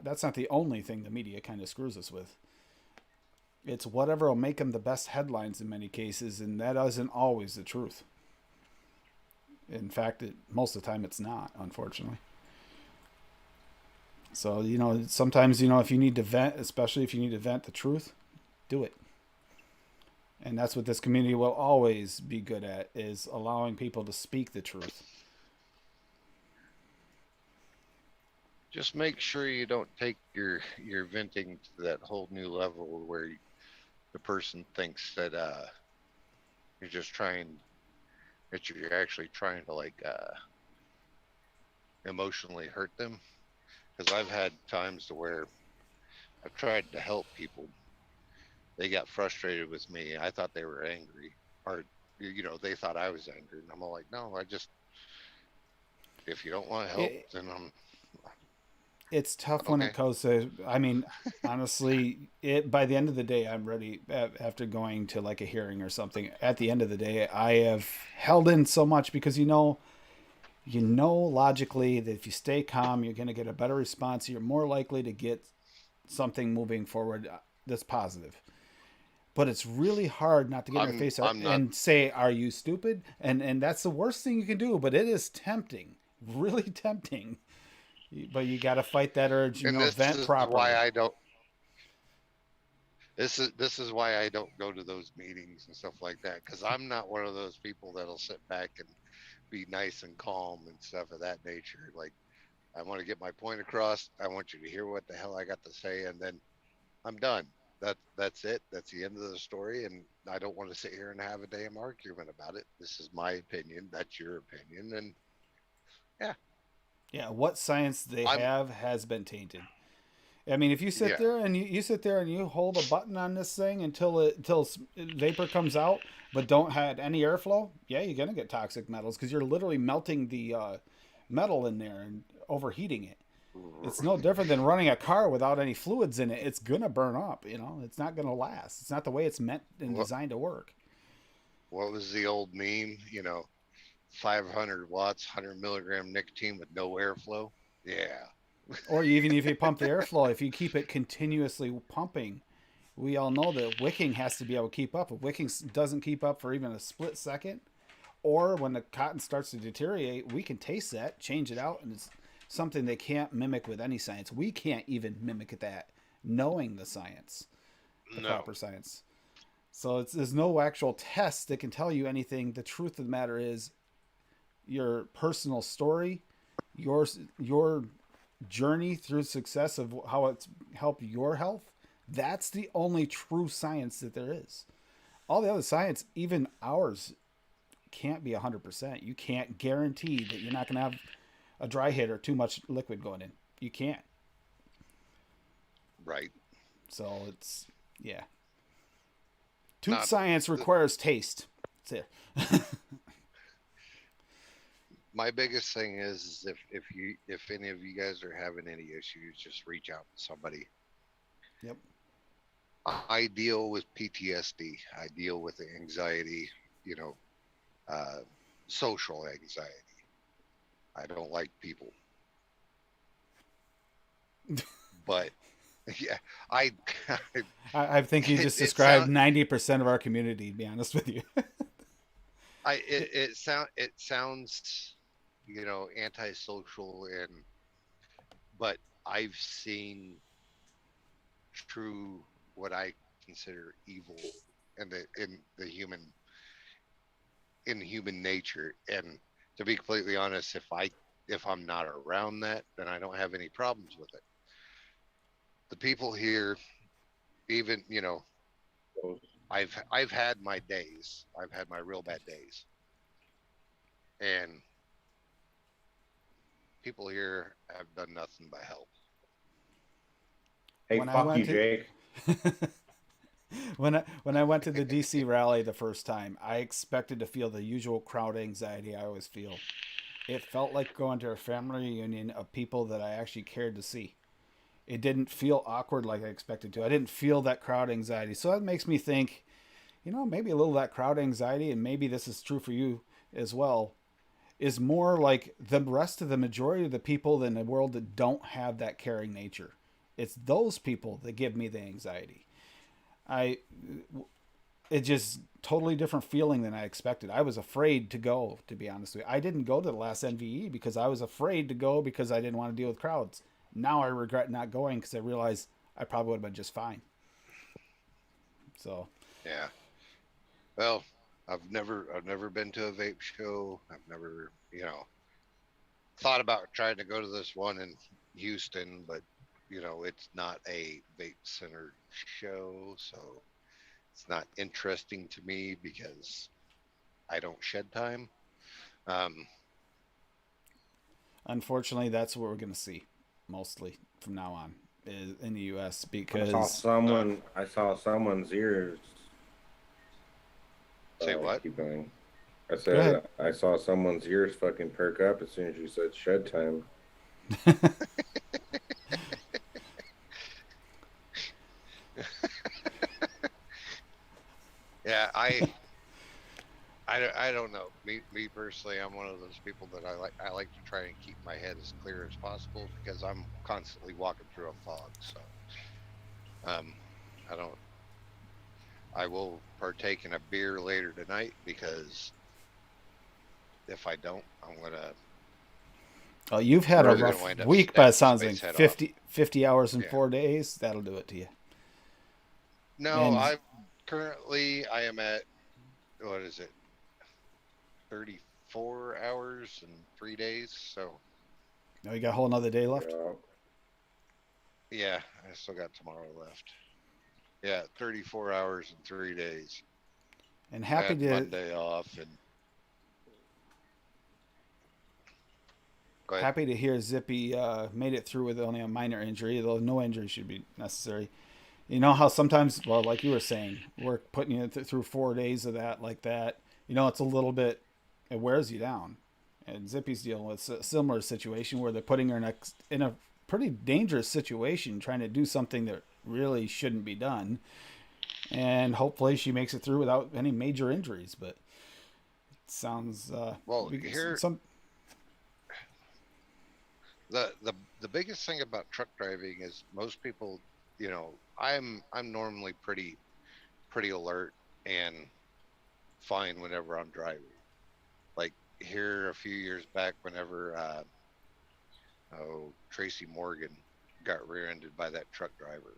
that's not the only thing the media kind of screws us with. It's whatever will make them the best headlines in many cases, and that isn't always the truth. In fact, most of the time it's not, unfortunately. So, sometimes, if you need to vent, especially if you need to vent the truth, do it. And that's what this community will always be good at, is allowing people to speak the truth. Just make sure you don't take your venting to that whole new level where the person thinks that you're just trying that you're actually trying to like emotionally hurt them. Because I've had times to where I've tried to help people. They got frustrated with me. I thought they were angry, or they thought I was angry, and I'm all like, no, I just if you don't want to help, It, then I'm it's tough when it okay. comes to, I mean, honestly, it by the end of the day, I'm ready after going to like a hearing or something. At the end of the day, I have held in so much because logically that if you stay calm, you're going to get a better response. You're more likely to get something moving forward that's positive. But it's really hard not to get in their face I'm not. and say, "Are you stupid?" And that's the worst thing you can do. But it is tempting, really tempting. But you got to fight that urge. And this Vent is why properly. I don't. This is why I don't go to those meetings and stuff like that, because I'm not one of those people that'll sit back and be nice and calm and stuff of that nature. Like, I want to get my point across. I want you to hear what the hell I got to say, and then I'm done. That's it. That's the end of the story. And I don't want to sit here and have a damn argument about it. This is my opinion. That's your opinion, and yeah, Yeah, what science they I'm have has been tainted. I mean, if you sit yeah there and you sit there and you hold a button on this thing until vapor comes out, but don't have any airflow, yeah, you're gonna get toxic metals because you're literally melting the metal in there and overheating it. It's no different than running a car without any fluids in it. It's gonna burn up. It's not gonna last. It's not the way it's meant and what designed to work. what was the old meme? 500 watts, 100 milligram nicotine with no airflow. Yeah, Or even if you pump the airflow, if you keep it continuously pumping, we all know that wicking has to be able to keep up. If wicking doesn't keep up for even a split second, or when the cotton starts to deteriorate, we can taste that, change it out, and it's something they can't mimic with any science. We can't even mimic that, knowing the science, the no, proper science. So there's no actual test that can tell you anything. The truth of the matter is your personal story, your journey through success of how it's helped your health. That's the only true science that there is. All the other science, even ours, can't be 100%. You can't guarantee that you're not going to have a dry hit or too much liquid going in. You can't. right. So yeah. Tooth Not science the, requires taste. That's it. my biggest thing is if any of you guys are having any issues, just reach out to somebody. Yep. I deal with PTSD. I deal with anxiety. You know, uh, social anxiety. I don't like people, but yeah, I I think you it, just it described sound 90% of our community, to be honest with you. it sounds antisocial, but I've seen true what I consider evil in human nature. And to be completely honest, if I'm not around that, then I don't have any problems with it. The people here, even I've had my days. I've had my real bad days, and people here have done nothing but help. Hey, when I fuck went you, to Jake. when I went to the DC rally the first time, I expected to feel the usual crowd anxiety I always feel. It felt like going to a family reunion of people that I actually cared to see. It didn't feel awkward like I expected to. I didn't feel that crowd anxiety. So that makes me think, maybe a little of that crowd anxiety, and maybe this is true for you as well, is more like the rest of the majority of the people in the world that don't have that caring nature. It's those people that give me the anxiety. I it just totally different feeling than I expected. I was afraid to go, to be honest with you. I didn't go to the last NVE because I was afraid to go because I didn't want to deal with crowds. Now I regret not going because I realized I probably would have been just fine. So Yeah. Well, I've never been to a vape show. I've never, thought about trying to go to this one in Houston, but it's not a vape centered show, so it's not interesting to me because I don't shed time. Um, Unfortunately, that's what we're going to see mostly from now on is in the U.S. I saw because uh, someone. I saw someone's ears. say Sorry, what? keep going. I go ahead. said I saw someone's ears fucking perk up as soon as you said shed time. Yeah, I don't know. Me personally, I'm one of those people that I like to try and keep my head as clear as possible because I'm constantly walking through a fog. So um, I don't. I will partake in a beer later tonight because if I don't, Oh, you've I'm had a really gonna rough wind up week by the snapping sounds somebody's like head off. 50 hours in Yeah. 4 days. That'll do it to you. No, And I am at, what is it, 34 hours and 3 days. So you got a whole another day left. Yeah. yeah, I still got tomorrow left. Yeah, 34 hours and 3 days. And I had Monday off and go ahead. happy to hear Zippy made it through with only a minor injury, though no injury should be necessary. You know how sometimes, well, like you were saying, we're putting you through 4 days of that like that. It's a little bit, it wears you down. And Zippy's dealing with a similar situation where they're putting her in a pretty dangerous situation, trying to do something that really shouldn't be done. And hopefully she makes it through without any major injuries. But it sounds Well, here some. the biggest thing about truck driving is most people, I'm normally pretty alert and fine whenever I'm driving. Like here a few years back, whenever Tracy Morgan got rear-ended by that truck driver,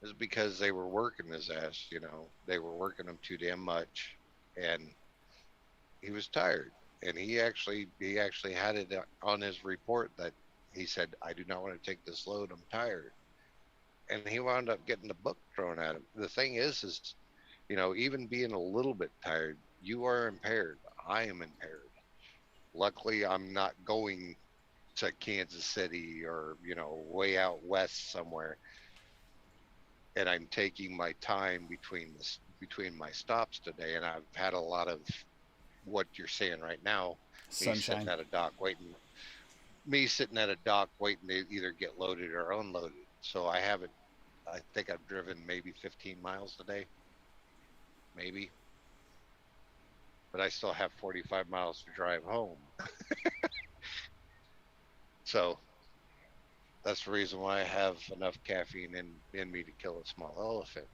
it was because they were working his ass. They were working him too damn much, and he was tired. And he actually had it on his report that he said, "I do not want to take this load. I'm tired." And he wound up getting the book thrown at him. The thing is, even being a little bit tired, you are impaired. I am impaired. Luckily, I'm not going to Kansas City or way out west somewhere, and I'm taking my time between my stops today. And I've had a lot of what you're saying right now. Me sitting Sunshine. at a dock waiting. Me sitting at a dock waiting to either get loaded or unloaded. So I haven't. I think I've driven maybe 15 miles today, maybe, but I still have 45 miles to drive home. So that's the reason why I have enough caffeine in me to kill a small elephant.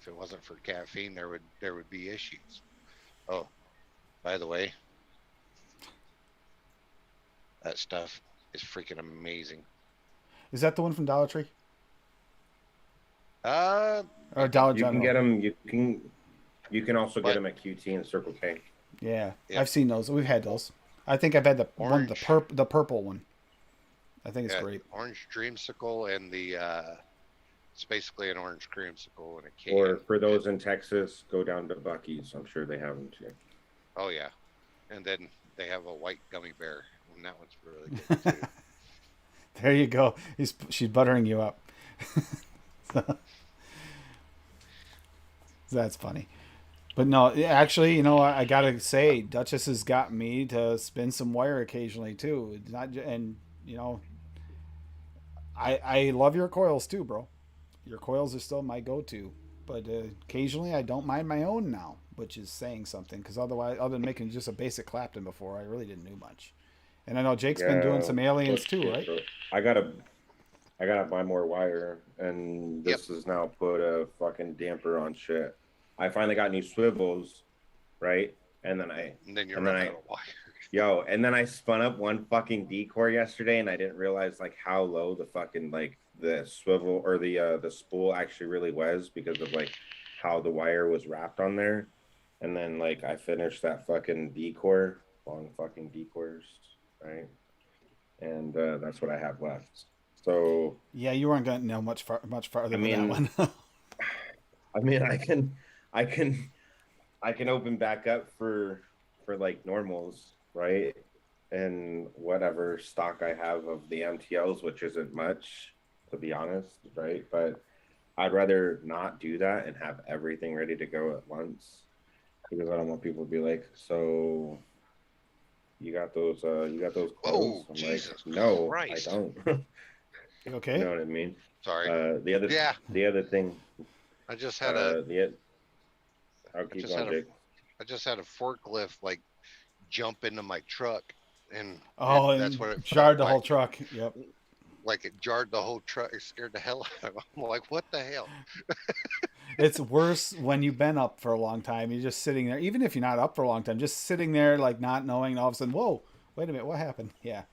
If it wasn't for caffeine, there would be issues. Oh, by the way, that stuff is freaking amazing. Is that the one from Dollar Tree Uh, or Dollar You can General? get them. You can also get but them at QT and Circle K. Yeah, yep, I've seen those. We've had those. I think I've had orange, the purple one. I think it's yeah, great. orange dreamsicle and the it's basically an orange creamsicle in a Or can. for And those in Texas, go down to Bucky's. I'm sure they have them too. oh yeah, and then they have a white gummy bear, and that one's really good too. There you go. She's buttering you up. So, that's funny. But no, actually, I gotta say, Duchess has got me to spin some wire occasionally too. It's not, and you know, I love your coils too, bro. Your coils are still my go-to, but occasionally I don't mind my own now, which is saying something. Because otherwise, other than making just a basic Clapton before, I really didn't do much. And I know Jake's been doing Yeah, some aliens those too, shit, right? bro. I gotta, I gotta buy more wire, and Yep. this has now put a fucking damper on shit. I finally got new swivels, right? And then I, And then you and then run out I, of wire. yo, and then I spun up one fucking decor yesterday, and I didn't realize like how low the fucking like the swivel or the spool actually really was because of like how the wire was wrapped on there. and then like I finished that fucking decor, long fucking decors, right? And that's what I have left. So Yeah, you weren't going to know much I farther with that mean, one. I mean, I can, I can open back up for like normals, right? And whatever stock I have of the MTLs, which isn't much, to be honest, right? But I'd rather not do that and have everything ready to go at once because I don't want people to be like, so you got those clothes? Oh, I'm like, Jesus no, I Christ. don't. You You okay? know what I mean? Sorry. The Yeah, other thing, I just had a the I'll I keep just going, had a Jake. I just had a forklift like jump into my truck, and Oh, that's and what it felt jarred the whole truck. Yep. like. It jarred the whole truck. It scared the hell out of me. I'm like, what the hell? It's worse when you've been up for a long time. You're just sitting there, even if you're not up for a long time, just sitting there, like not knowing. And all of a sudden, whoa, wait a minute, what happened? Yeah.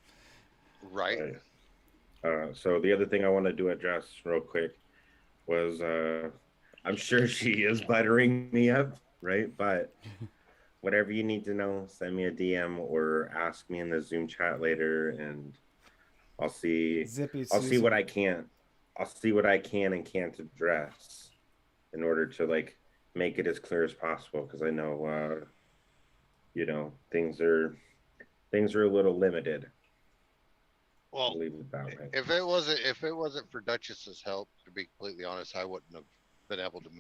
Right. Right. So the other thing I wanted to address real quick was I'm sure she is buttering me up, right? But whatever you need to know, send me a DM or ask me in the Zoom chat later, and I'll see. Zippy I'll see what Susan. I can. I'll see what I can and can't address in order to like make it as clear as possible because I know you know things are a little limited. Well, Leave it that way. if it wasn't for Duchess's help, to be completely honest, I wouldn't have been able to,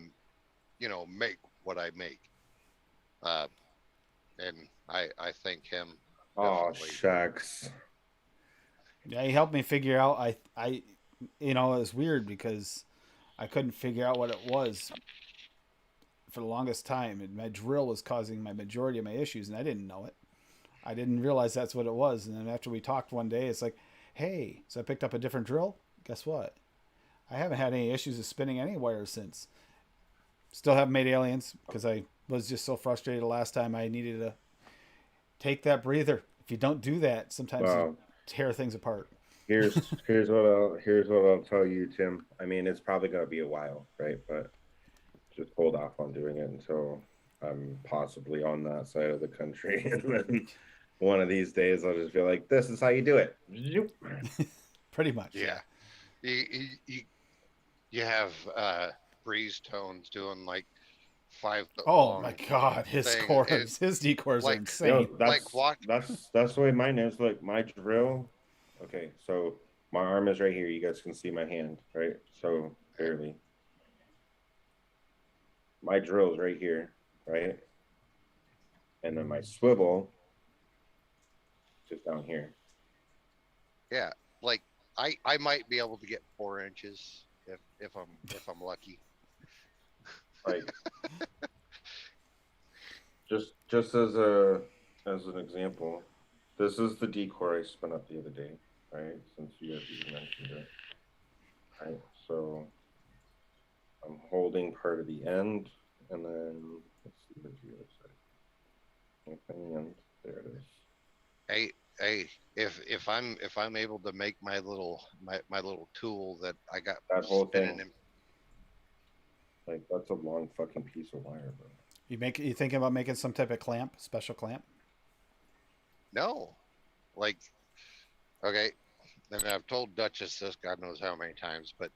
make what I make. Uh, and I thank him Oh definitely. shucks. Yeah, he helped me figure out. It was weird because I couldn't figure out what it was for the longest time, and my drill was causing my majority of my issues, and I didn't know it. I didn't realize that's what it was, and then after we talked one day, it's like, hey, so I picked up a different drill. Guess what? I haven't had any issues with spinning any wires since. Still haven't made aliens because I was just so frustrated the last time I needed to take that breather. If you don't do that, sometimes you Well, tear things apart. here's what I'll tell you, Tim. I mean, it's probably gonna be a while, right? But just hold off on doing it until I'm possibly on that side of the country, and then one of these days I'll just be like, "This is how you do it." Zoop. Pretty much, yeah. Yeah. You you have breeze tones doing like 5 foot Oh my long god, his thing. It cores, his decors are like You know, insane. like watch. that's the way mine is. Look, my drill. Okay, so my arm is right here. You guys can see my hand, right? So barely. My drill's right here, right? And then my swivel just down here. Yeah, like I might be able to get 4 inches if I'm lucky. Like just as an example, this is the decor I spun up the other day, right? Since you guys even mentioned it, right? So I'm holding part of the end, and then let's see where's the other side. Okay, the end. There it is. Hey, if I'm able to make my little tool that I got That whole spinning thing, in. like that's a long fucking piece of wire, bro. You thinking about making some type of clamp, special clamp? No, like, okay, and I've told Duchess this God knows how many times, but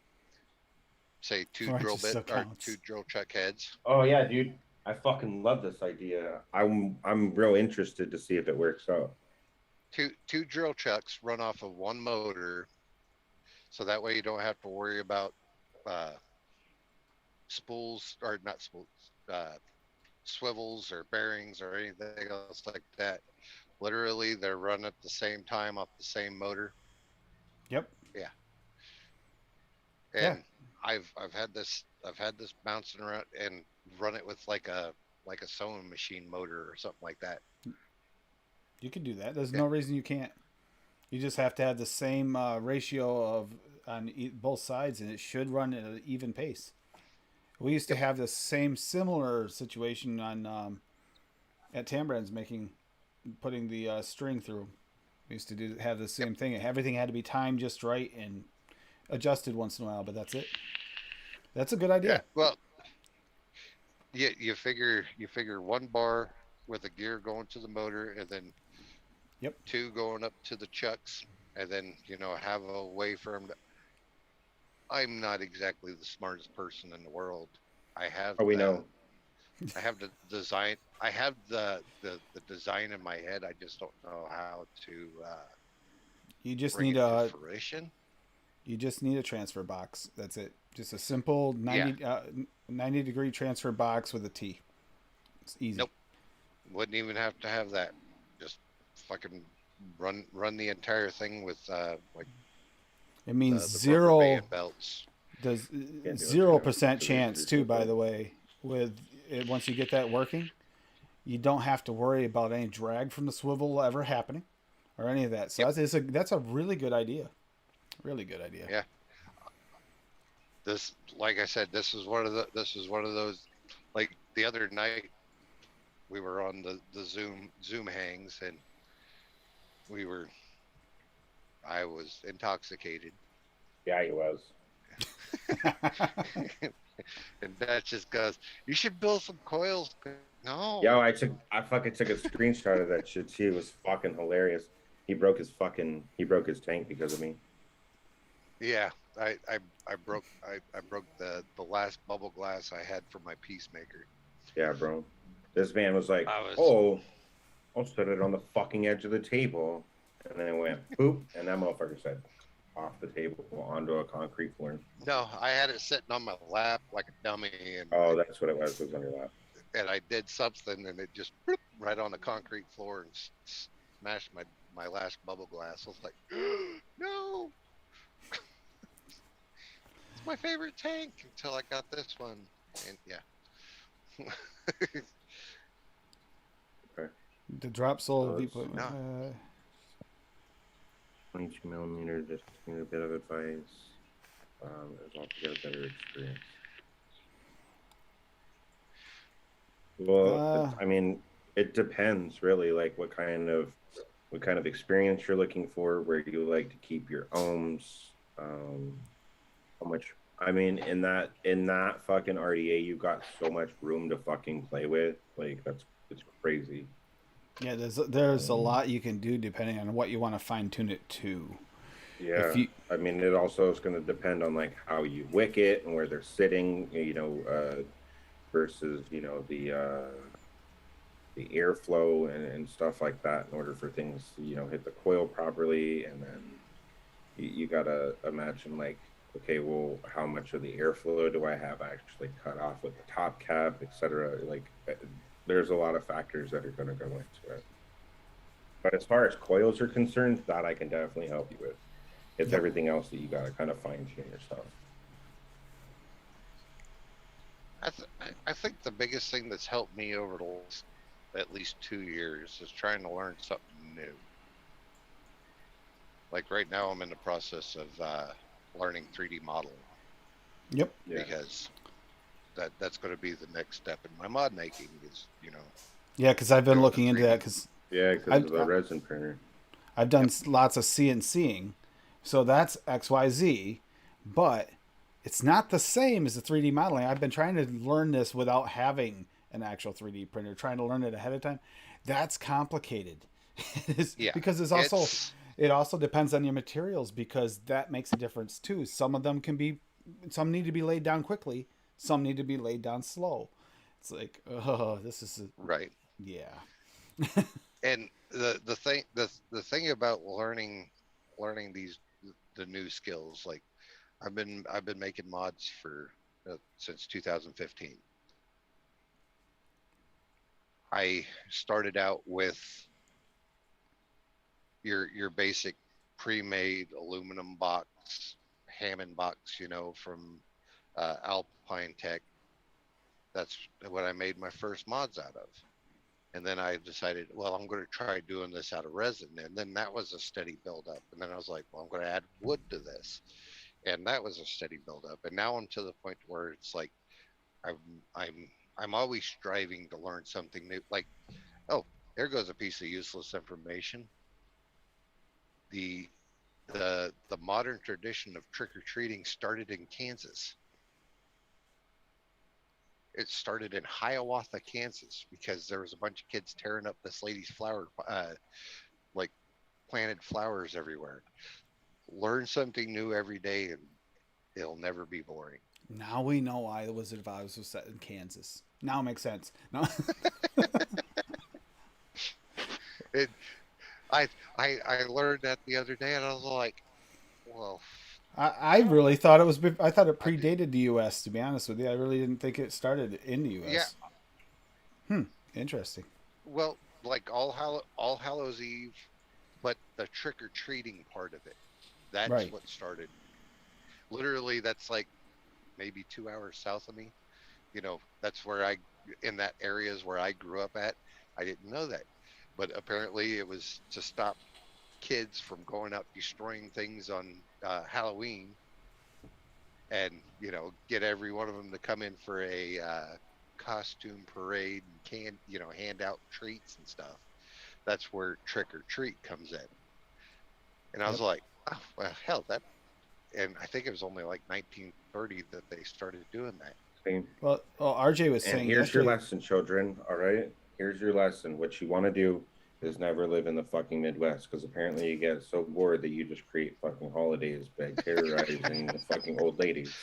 say two Or it drill just bit still or two counts. drill chuck heads, Oh yeah, dude. I fucking love this idea. I'm real interested to see if it works out. two drill chucks run off of one motor, so that way you don't have to worry about uh, spools or not spools, uh, swivels or bearings or anything else like that. Literally, they're run at the same time off the same motor. Yep. Yeah, Yeah. and I've had this bouncing around and run it with like a sewing machine motor or something like that. You can do that. There's Yeah, no reason you can't. You just have to have the same ratio of on both sides, and it should run at an even pace. We used to yep, have the same similar situation on at Tambrands making putting the string through. We used to have the yep, same thing. Everything had to be timed just right and adjusted once in a while, but that's it. That's a good yeah. idea. Well, you figure one bar with a gear going to the motor, and then Yep. two going up to the chucks, and then have a way for them to. I'm not exactly the smartest person in the world. I have Oh, we the know. I have the design. I have the design in my head. I just don't know how to You just bring need it to a fruition. transfer box. That's it. Just a simple Yeah. 90-degree transfer box with a T. It's easy. Nope. Wouldn't even have to have that. Just fucking run the entire thing with like It means the rubber zero. band belts. Does Can't do it right zero now percent because it's chance too too. By simple. the way, with it, once you get that working, you don't have to worry about any drag from the swivel ever happening or any of that. So Yep. that's a really good idea. Really good idea. Yeah. This, like I said, this is one of those. Like the other night, we were on the Zoom hangs, and we were. I was intoxicated, Yeah, he was. and that just goes. You should build some coils. Yo, No. I fucking took a screenshot of that shit too. It was fucking hilarious. He broke his tank because of me. Yeah, I broke the last bubble glass I had for my peacemaker. Yeah, bro. This man was like, I was "Oh, I'll set it on the fucking edge of the table," and then it went poop, and that motherfucker said off the table onto a concrete floor. No, I had it sitting on my lap like a dummy, and Oh, that's what it was. It was on your lap. I did something, and it just bloop, right on the concrete floor and smashed my last bubble glass. I was like, no, it's my favorite tank until I got this one, and yeah. Okay. The drop sole Oh, V. it's No, 22 millimeter. Just need a bit of advice. As well to get a better experience. Well, I mean, it depends really, like what kind of experience you're looking for, where you like to keep your ohms, how much. I mean, in that fucking RDA, you got so much room to fucking play with. Like it's crazy. Yeah, there's a lot you can do depending on what you want to fine tune it to. If Yeah, you I mean, it also is going to depend on like how you wick it and where they're sitting, versus the airflow and stuff like that in order for things to, hit the coil properly. And then you got to imagine like, okay, well, how much of the airflow do I have actually cut off with the top cap, etc. Like, there's a lot of factors that are going to go into it. But as far as coils are concerned, that I can definitely help you with. It's Yep. everything else that you got to kind of fine tune yourself. I think the biggest thing that's helped me over the last at least 2 years is trying to learn something new. Like right now, I'm in the process of learning 3D modeling Yep. Yeah. because that's going to be the next step in my mod making. Is Yeah, because I've been doing the looking into that 3D. because Yeah, because I've of the resin printer. I've done Yep. lots of CNCing, so that's XYZ, but it's not the same as the 3D modeling. I've been trying to learn this without having an actual 3D printer, trying to learn it ahead of time. That's complicated. Yeah, Because it's it also depends on your materials because that makes a difference too. Some need to be laid down quickly, some need to be laid down slow. It's like, oh, right. yeah. And the thing about learning these the new skills, like I've been making mods for since 2015. I started out with your basic pre-made aluminum box, Hammond box, from Alpine Tech. That's what I made my first mods out of. And then I decided, well, I'm going to try doing this out of resin. And then that was a steady buildup. And then I was like, well, I'm going to add wood to this. And that was a steady buildup. And now I'm to the point where it's like I'm I'm I'm always striving to learn something new. Like, oh, there goes a piece of useless information. The the modern tradition of trick or treating started in Kansas. It started in Hiawatha, Kansas, because there was a bunch of kids tearing up this lady's flower, like planted flowers everywhere. Learn something new every day, and it'll never be boring. Now we know why the Wizard of Oz was set in Kansas. Now it makes sense. No. It, I learned that the other day, and I was like, well, I really thought it was. I thought it I did, predated the U.S. To be honest with you, I really didn't think it started in the yeah. U.S. Interesting. Well, like All Hallows Eve, but the trick or treating part of it. That's Right. what started. Literally, that's like maybe 2 hours south of me. That's where in that areas where I grew up at. I didn't know that, but apparently it was to stop kids from going out destroying things on Halloween, and get every one of them to come in for a costume parade and hand out treats and stuff. That's where trick or treat comes in. And I was Yep. like, oh well, hell, that. And I think it was only like 1930 that they started doing that. Same. Well, RJ was And saying here's your yesterday. lesson, children. All right. Here's your lesson. What you want to do is never live in the fucking Midwest, because apparently you get so bored that you just create fucking holidays by terrorizing the fucking old ladies.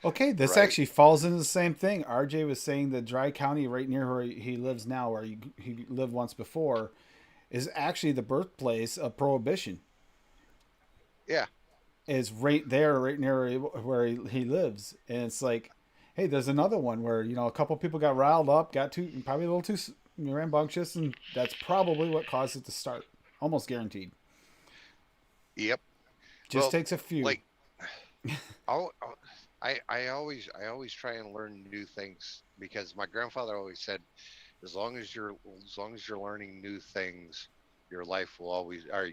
Okay, this Right? actually falls into the same thing. RJ was saying the Dry County right near where he lives now, where he lived once before, is actually the birthplace of Prohibition. Yeah. Is right there, right near where he lives, and it's like, hey, there's another one where a couple people got riled up, got too probably a little too rambunctious, and that's probably what caused it to start. Almost guaranteed. Yep. Just Well, takes a few. like I always try and learn new things, because my grandfather always said, as long as you're learning new things, your life will always, or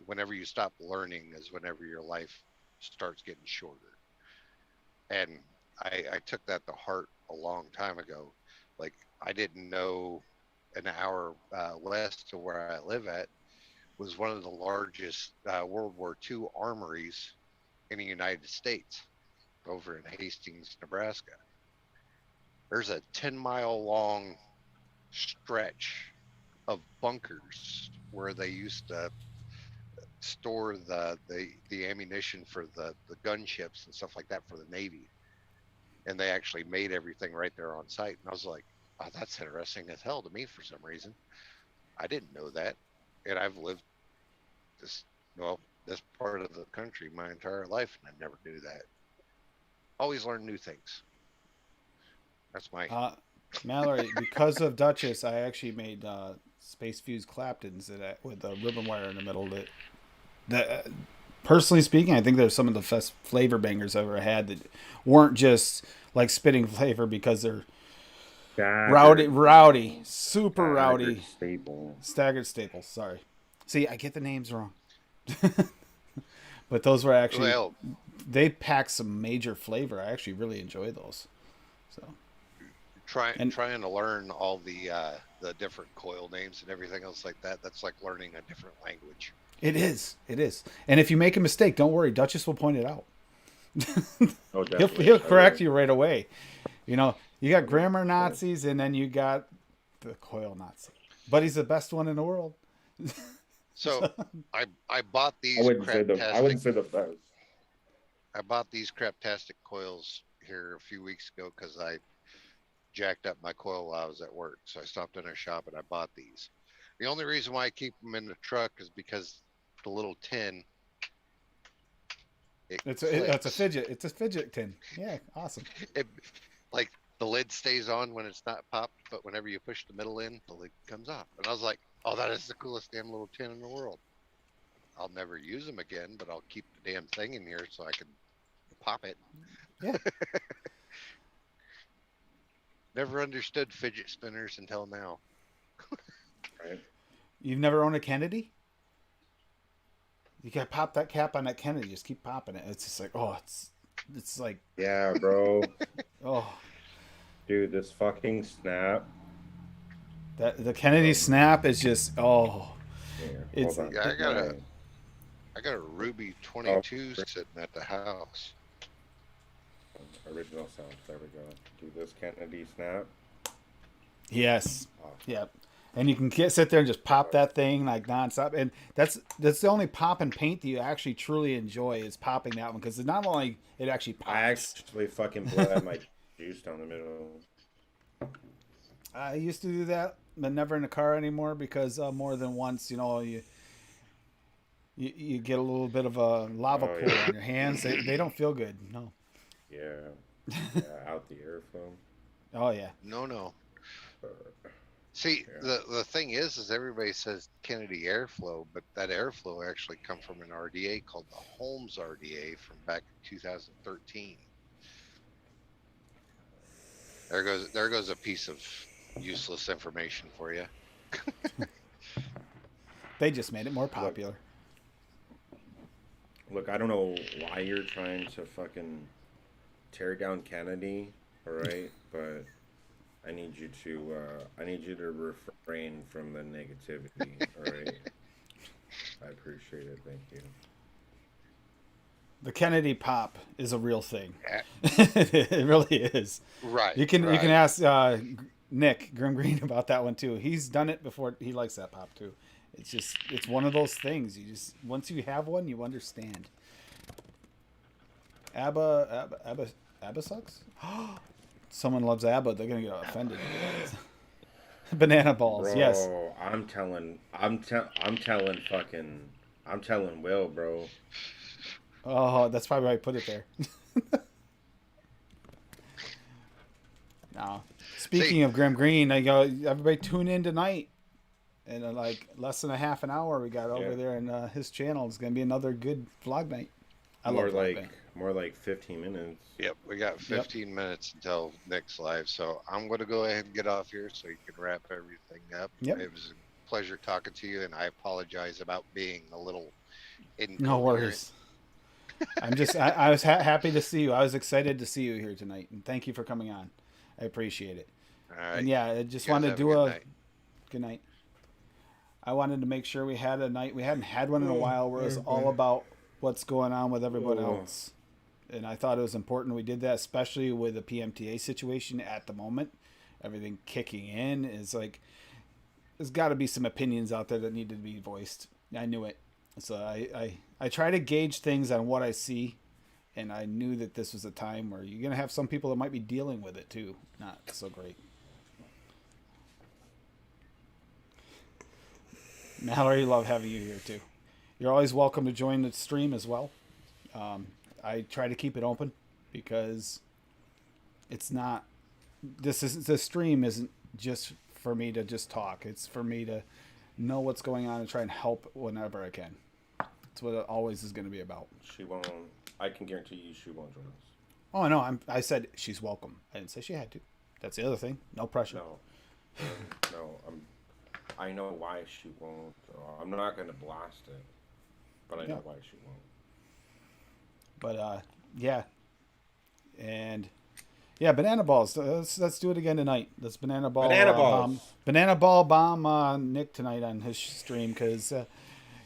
whenever you stop learning is whenever your life starts getting shorter. And I took that to heart a long time ago. Like, I didn't know an hour west to where I live at was one of the largest World War II armories in the United States, over in Hastings, Nebraska. There's a 10-mile long stretch of bunkers where they used to store the ammunition for the gunships and stuff like that for the Navy. And they actually made everything right there on site. And I was like, oh, that's interesting as hell to me for some reason. I didn't know that. And I've lived this, well, this part of the country my entire life, and I never knew that. Always learn new things. That's my. Mallory, because of Duchess, I actually made Space Fuse Claptons with a ribbon wire in the middle. That personally speaking, I think they're some of the best flavor bangers I've ever had that weren't just like spitting flavor because they're rowdy, super rowdy. Staple. Staggered Staples. Sorry. See, I get the names wrong. But those were actually, Well, they pack some major flavor. I actually really enjoy those. So trying to learn all the different coil names and everything else like that. That's like learning a different language. it is. It is. And if you make a mistake, don't worry. Duchess will point it out. Oh, he'll definitely. he'll correct you right away. You got grammar Nazis and then you got the coil Nazi. But he's the best one in the world. So I bought these I wouldn't say craptastic the best. I bought these craptastic coils here a few weeks ago because I jacked up my coil while I was at work. So I stopped in our shop and I bought these. The only reason why I keep them in the truck is because the little tin, it It's a clicks. fidget. It's a fidget tin. Yeah, awesome. It, like, the lid stays on when it's not popped, but whenever you push the middle in, the lid comes off. And I was like, oh, that is the coolest damn little tin in the world. I'll never use them again, but I'll keep the damn thing in here so I can pop it. Yeah. Never understood fidget spinners until now. Right? You've never owned a Kennedy? You got to pop that cap on that Kennedy. Just keep popping it. It's just like, oh, it's like, Yeah, bro. oh, Dude, this fucking snap. that the Kennedy snap is just, oh, Here, It's- hold on. Yeah, I got a Ruby 22 sitting at the house. original sound. There we go. Do this Kennedy snap. Yes. Awesome. Yep. And you can sit there and just pop that thing like nonstop, and that's the only pop and paint that you actually truly enjoy is popping that one because not only it actually pops. I actually fucking bled my juice down the middle. I used to do that, but never in a car anymore because more than once, you get a little bit of a lava pool on your hands. They don't feel good. No. Yeah. Out the airflow. Oh yeah. No. See, the thing is everybody says Kennedy airflow, but that airflow actually come from an RDA called the Holmes RDA from back in 2013. There goes a piece of useless information for you. They just made it more popular. Look, I don't know why you're trying to fucking tear down Kennedy, all right? But I need you to refrain from the negativity, all right? I appreciate it. Thank you. The Kennedy pop is a real thing. It really is. Right. You can ask Nick Grim Green about that one too. He's done it before. He likes that pop too. It's one of those things. You just once you have one, you understand. ABBA sucks. Someone loves ABBA. They're gonna get offended. Banana balls. Bro, yes. I'm telling Will, bro. Oh, that's probably why I put it there. Now, speaking of Grim Green, I go. Everybody tune in tonight. In like less than a half an hour, we got over there, and his channel is going to be another good vlog night. More like 15 minutes. Yep, we got 15 minutes until next live, so I'm going to go ahead and get off here so you can wrap everything up. Yep. It was a pleasure talking to you, and I apologize about being a little incoherent. No worries. I'm just I was happy to see you. I was excited to see you here tonight, and thank you for coming on. I appreciate it. All right. And yeah, I just wanted to do good night. I wanted to make sure we had a night. We hadn't had one in a while where it was all about what's going on with everyone else. And I thought it was important we did that, especially with the PMTA situation at the moment. Everything kicking in is like, there's got to be some opinions out there that need to be voiced. I knew it. So I try to gauge things on what I see. And I knew that this was a time where you're going to have some people that might be dealing with it too. Not so great. Mallory, love having you here too. You're always welcome to join the stream as well. I try to keep it open because it's not. The stream isn't just for me to just talk. It's for me to know what's going on and try and help whenever I can. That's what it always is going to be about. She won't. I can guarantee you, she won't join us. Oh no, I said she's welcome. I didn't say she had to. That's the other thing. No pressure. No. I know why she won't. I'm not going to blast it, but I know why she won't. But yeah, and yeah, banana balls. Let's do it again tonight. Let's banana ball. Banana ball bomb Nick tonight on his stream because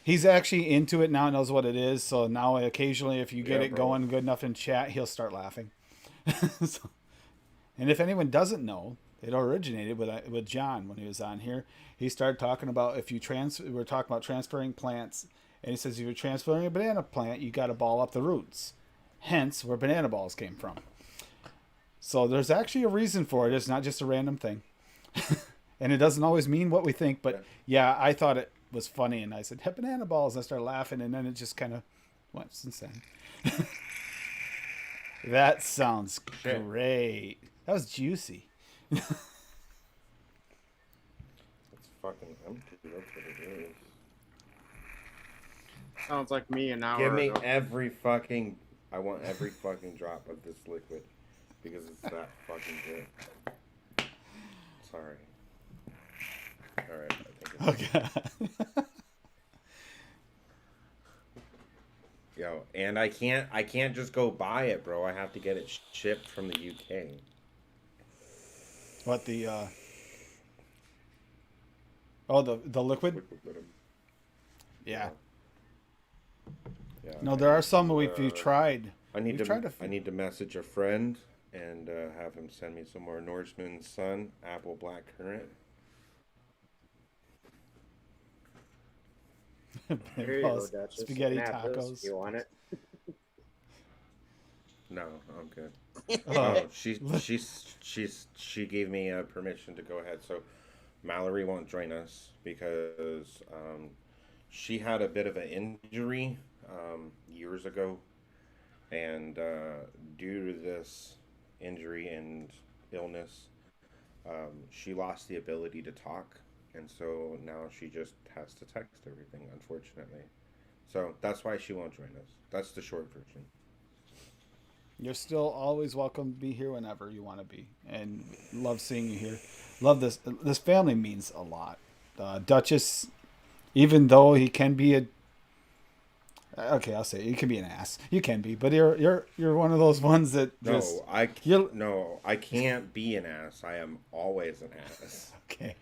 he's actually into it now. Knows what it is. So now occasionally, if you get it going good enough in chat, he'll start laughing. So, and if anyone doesn't know, it originated with John when he was on here. He started talking about we're talking about transferring plants, and he says if you're transferring a banana plant, you got to ball up the roots. Hence, where banana balls came from. So there's actually a reason for it. It's not just a random thing, and it doesn't always mean what we think. But yeah, I thought it was funny, and I said, "Hey, banana balls." And I started laughing, and then it just kind of went since then. That sounds great. That was juicy. It's fucking empty. That's what it is. Sounds like me an hour Give me ago. I want every fucking drop of this liquid because it's that fucking good. Sorry. All right. I think it's Okay. Yo, and I can't just go buy it, bro. I have to get it shipped from the UK. What the the liquid? Yeah. Yeah. No, there are some we've tried. We've tried to. I need to message a friend and have him send me some more Norseman Sun apple black currant. Here you Well, go, Duchess. You spaghetti can have this if tacos. you want it. No, I'm good. Oh, Oh, she gave me permission to go ahead. So Mallory won't join us because she had a bit of an injury years ago, and due to this injury and illness, she lost the ability to talk, and so now she just has to text everything, unfortunately. So that's why she won't join us. That's the short version. you're still always welcome to be here whenever you want to be, and love seeing you here. Love this. This family means a lot. Duchess, even though he can be a okay, I'll say it, you can be an ass. You can be, but you're one of those ones that just you No, I can't be an ass. I am always an ass. okay.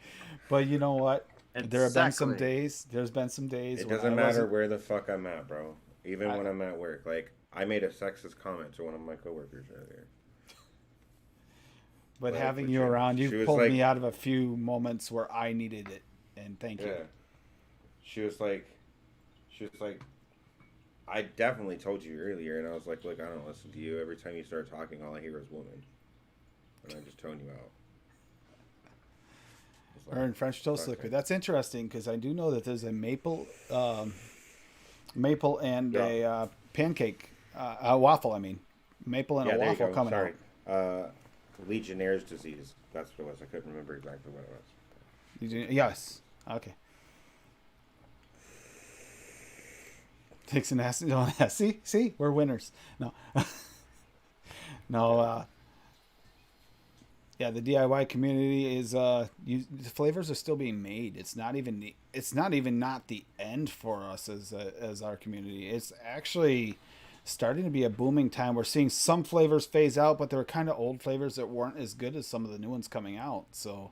But you know what? There have been some Exactly. days. There's been some days It when I doesn't matter wasn't. where the fuck I'm at, bro. Even I, when I'm at work. Like, I made a sexist comment to one of my coworkers earlier. but Like, having you legit. around, She you've was pulled me like, out of a few moments where I needed it, and thank you. yeah. She was like, she was like, I definitely told you earlier, and I was like, look, I don't listen to you. Every time you start talking, all I hear is woman, and I just tone you out. It's Or like, in French toast fuck liquid. it. That's interesting because I do know that there's a maple and Yeah, a pancake, a waffle. I mean, maple and a yeah. There you waffle go. coming out. Sorry, Legionnaire's disease. That's what it was. I couldn't remember exactly what it was. Yes. Okay. Takes an acid. See, we're winners. No, no. Yeah, Yeah, the DIY community is. The flavors are still being made. It's not even not the end for us as our community. It's actually starting to be a booming time. We're seeing some flavors phase out, but they were kind of old flavors that weren't as good as some of the new ones coming out. So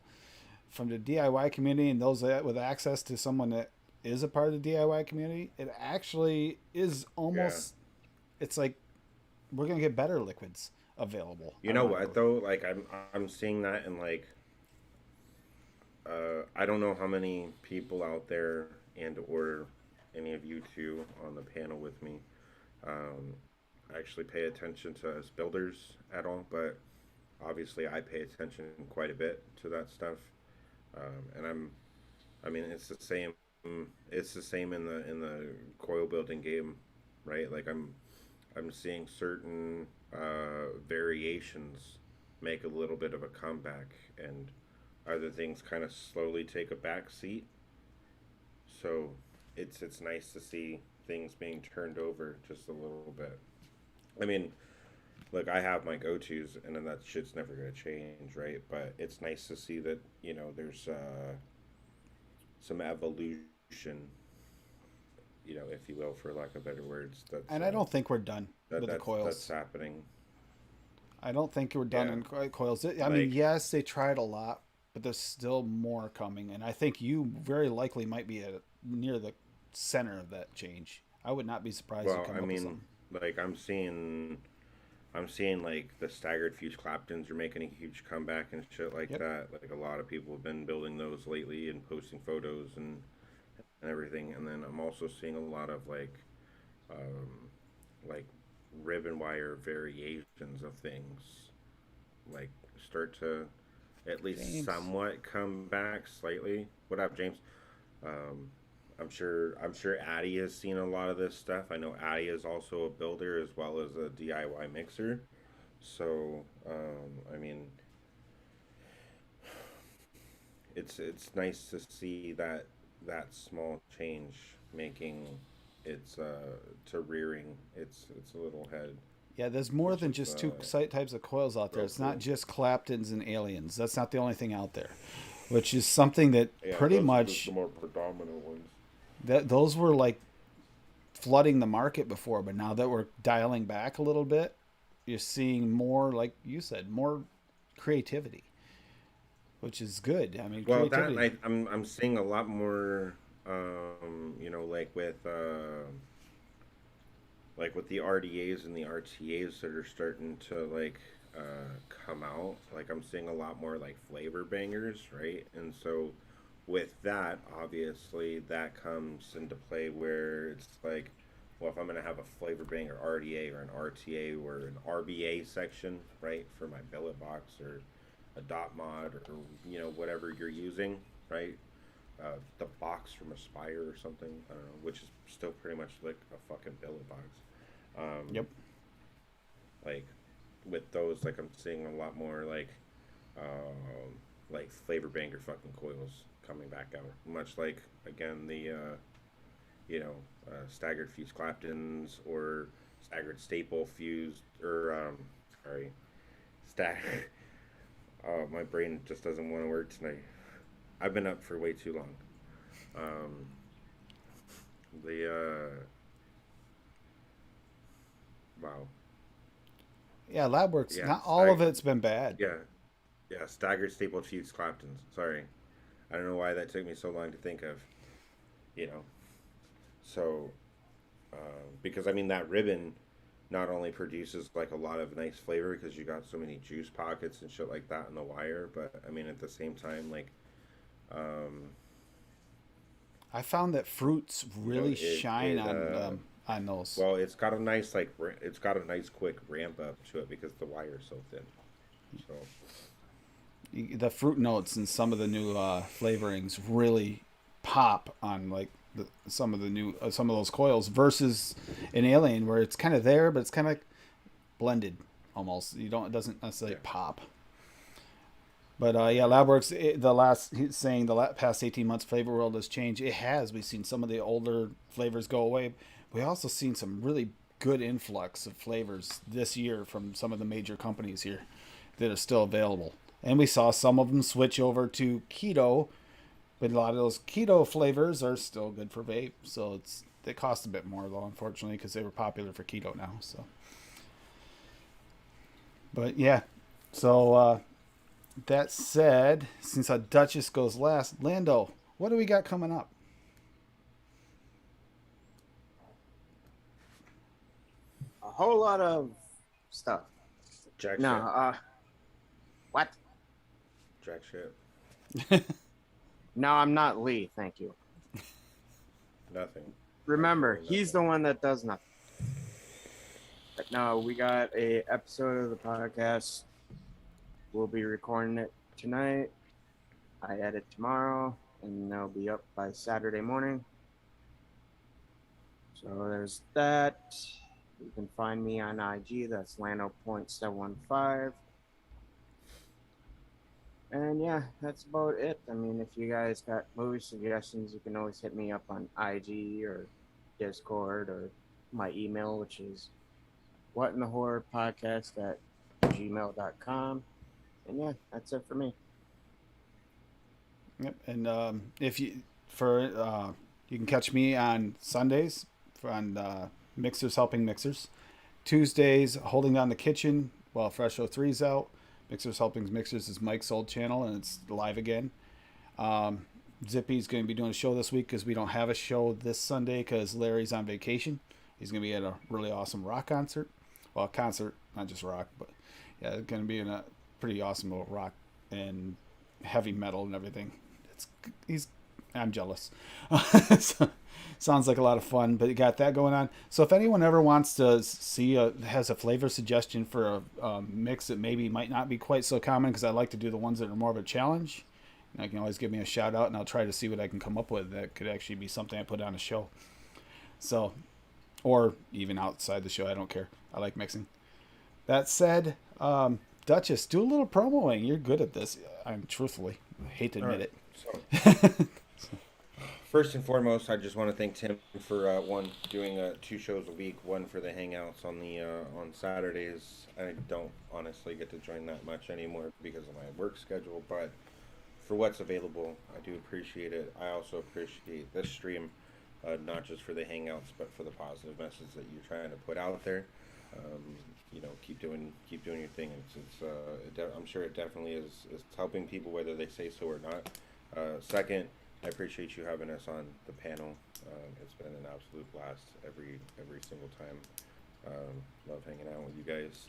from the DIY community and those that with access to someone that is a part of the DIY community, it actually is yeah. almost. It's like we're gonna get better liquids available. You know what Ironically, though? Like I'm seeing that in like I don't know how many people out there and or any of you two on the panel with me um, actually pay attention to us builders at all, but obviously I pay attention quite a bit to that stuff, and I mean it's the same. It's the same in the coil building game, right? Like I'm seeing certain variations make a little bit of a comeback, and other things kind of slowly take a back seat. So it's nice to see things being turned over just a little bit. I mean, look, I have my go tos, and then that shit's never gonna change, right? But it's nice to see that there's some evolution, if you will, for lack of better words. and I don't think we're done with the That's coils. happening. I don't think we're done Yeah, in coils. I mean, like yes, they tried a lot, but there's still more coming, and I think you very likely might be near the center of that change. I would not be surprised if you well, come I up with mean, something. like I'm seeing like the staggered fuse Claptons are making a huge comeback and shit like Yep. that. Like a lot of people have been building those lately and posting photos and everything. And then I'm also seeing a lot of um, like ribbon wire variations of things like start to at least James. somewhat come back slightly. What up, James? Um, I'm sure Addy has seen a lot of this stuff. I know Addy is also a builder as well as a DIY mixer. So I mean, it's nice to see that small change making its to rearing its little head, Yeah, there's more which than is just two types of coils out there. real It's not cool. just Claptons and Aliens. That's not the only thing out there, which is something that Yeah, pretty those are the much more predominant ones. that those were like flooding the market before, but now that we're dialing back a little bit, you're seeing more, like you said, more creativity, which is good. I mean, Well, that creativity. I'm seeing a lot more, like with like with the RDAs and the RTAs that are starting to like come out, like I'm seeing a lot more like flavor bangers, right? And so with that, obviously that comes into play where it's like, well, if I'm gonna have a flavor banger RDA or an RTA or an RBA section, right, for my billet box or a dot mod or whatever you're using, right? The box from Aspire or something, I don't know, which is still pretty much like a fucking billet box. Um, Yep. like with those, like I'm seeing a lot more like flavor banger fucking coils coming back out. Much like again the staggered fused Claptons or staggered staple fused or sorry stag. Oh, my brain just doesn't want to work tonight. I've been up for way too long. Um, the wow, Yeah, LabWorks. yeah, Not all of it's been bad. yeah, yeah, staggered staple fused Claptons. Sorry, I don't know why that took me so long to think of. You know, so because I mean that ribbon not only produces like a lot of nice flavor because you got so many juice pockets and shit like that in the wire, but I mean at the same time like um, I found that fruits really it shine it on those. well it's got a nice like it's got a nice quick ramp up to it because the wire is so thin. So The fruit notes and some of the new flavorings really pop on like some of the new some of those coils versus an alien where it's kind of there but it's kind of blended almost. You don't It doesn't necessarily yeah, pop. But yeah, LabWorks. The last he's saying past 18 months, flavor world has changed. It has. We've seen some of the older flavors go away. We also seen some really good influx of flavors this year from some of the major companies here that are still available. And we saw some of them switch over to keto, but a lot of those keto flavors are still good for vape. So they cost a bit more though, unfortunately, because they were popular for keto now. So, but yeah, so that said, since a Duchess goes last, Lando, what do we got coming up? A whole lot of stuff. jack No, shit, what? jack shit, No, I'm not Lee. Thank you. nothing, Remember, absolutely he's nothing. the one that does nothing. But no, we got a episode of the podcast. We'll be recording it tonight. I edit tomorrow, and they'll be up by Saturday morning. So there's that. You can find me on IG. That's Lano.715. And yeah, that's about it. I mean, if you guys got movie suggestions, you can always hit me up on IG or Discord or my email, which is whatinthehorrorpodcast@gmail.com. And yeah, that's it for me. Yep. And if you for you can catch me on Sundays on Mixers Helping Mixers. Tuesdays holding down the kitchen while Fresh O 3's out. Mixers Helping Mixers is Mike's old channel and it's live again. Zippy's going to be doing a show this week because we don't have a show this Sunday because Larry's on vacation. He's going to be at a really awesome rock concert. Well, concert, not just rock, but yeah, it's going to be in a pretty awesome little rock and heavy metal and everything. He's I'm jealous. So, sounds like a lot of fun, but you got that going on. So if anyone ever wants to has a flavor suggestion for a mix that maybe might not be quite so common, because I like to do the ones that are more of a challenge, I can always give me a shout out and I'll try to see what I can come up with that could actually be something I put on a show. So, or even outside the show, I don't care. I like mixing. That said, Duchess, do a little promoing. You're good at this. I'm truthfully. I hate to All admit right, it. so first and foremost, I just want to thank Tim for one doing two shows a week. One for the hangouts on the on Saturdays. I don't honestly get to join that much anymore because of my work schedule, but for what's available, I do appreciate it. I also appreciate this stream, not just for the hangouts, but for the positive message that you're trying to put out there. Um, keep doing your thing. I'm sure it definitely is helping people whether they say so or not. Second, I appreciate you having us on the panel. It's been an absolute blast every single time. Love hanging out with you guys,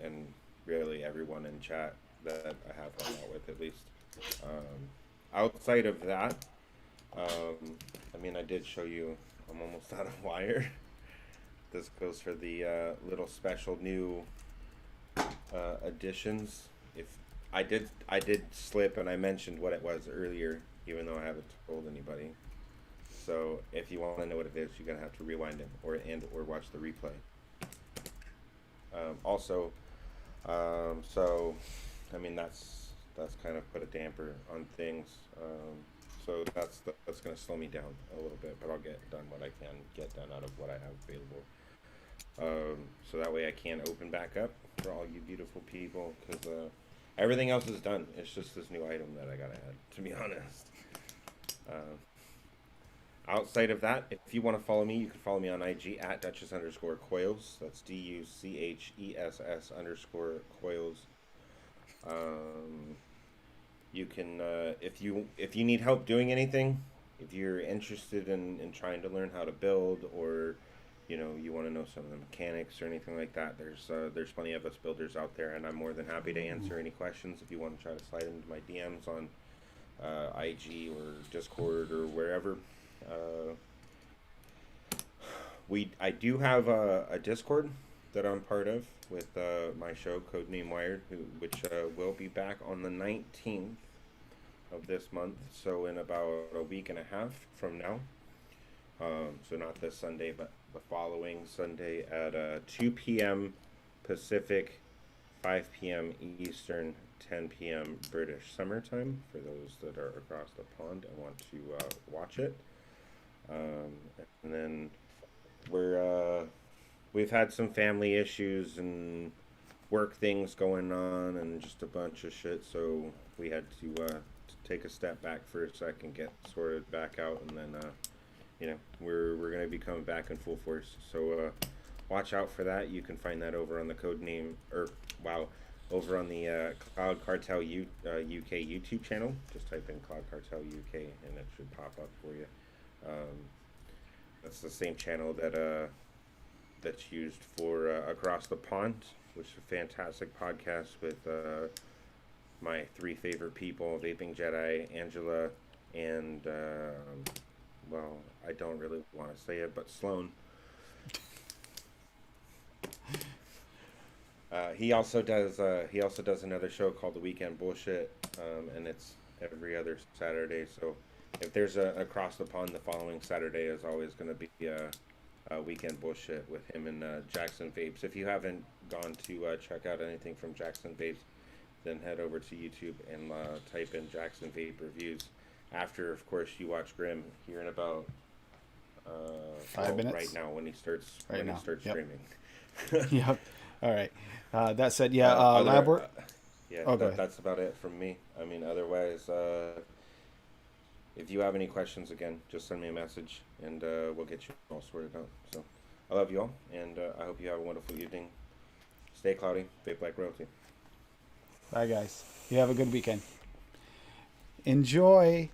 and really everyone in chat that I have hung out with at least. Outside of that, I mean, I did show you. I'm almost out of wire. This goes for the little special new additions. If I did slip and I mentioned what it was earlier, even though I haven't told anybody. So if you want to know what it is, you're gonna have to rewind it or watch the replay. Also, so I mean that's kind of put a damper on things. So that's gonna slow me down a little bit, but I'll get done what I can get done out of what I have available. So that way I can open back up for all you beautiful people, because everything else is done. It's just this new item that I gotta add, to be honest. Outside of that, if you want to follow me, you can follow me on IG at Duchess_Coils. That's DUCHESS_Coils. You can, if you need help doing anything, if you're interested in trying to learn how to build, or you want to know some of the mechanics or anything like that, there's plenty of us builders out there, and I'm more than happy to answer any questions. If you want to try to slide into my DMs on IG or Discord or wherever. I do have a Discord that I'm part of with my show Codename Wired, which will be back on the 19th of this month, so in about a week and a half from now. So not this Sunday, but the following Sunday at 2 p.m. Pacific, 5 p.m. Eastern, 10 p.m. British summertime, for those that are across the pond and want to watch it. And then we've had some family issues and work things going on and just a bunch of shit, so we had to take a step back for a second, get sorted back out, and then we're gonna be coming back in full force. So watch out for that. You can find that over on the over on the Cloud Cartel UK YouTube channel. Just type in Cloud Cartel UK and it should pop up for you. That's the same channel that's used for Across the Pond, which is a fantastic podcast with my three favorite people: Vaping Jedi, Angela, and well, I don't really want to say it, but Sloan. He also does another show called The Weekend Bullshit, and it's every other Saturday. So if there's a Across the Pond, the following Saturday is always going to be a Weekend Bullshit with him and Jackson Vapes. If you haven't gone to check out anything from Jackson Vapes, then head over to YouTube and type in Jackson Vape Reviews. After, of course, you watch Grim here in about 5 minutes right now when he starts Yep. streaming. Yep. All right. That said, lab work. That's about it from me. I mean, otherwise, if you have any questions, again, just send me a message, and we'll get you all sorted out. So, I love you all, and I hope you have a wonderful evening. Stay cloudy, vape like royalty. Bye, guys. You have a good weekend. Enjoy.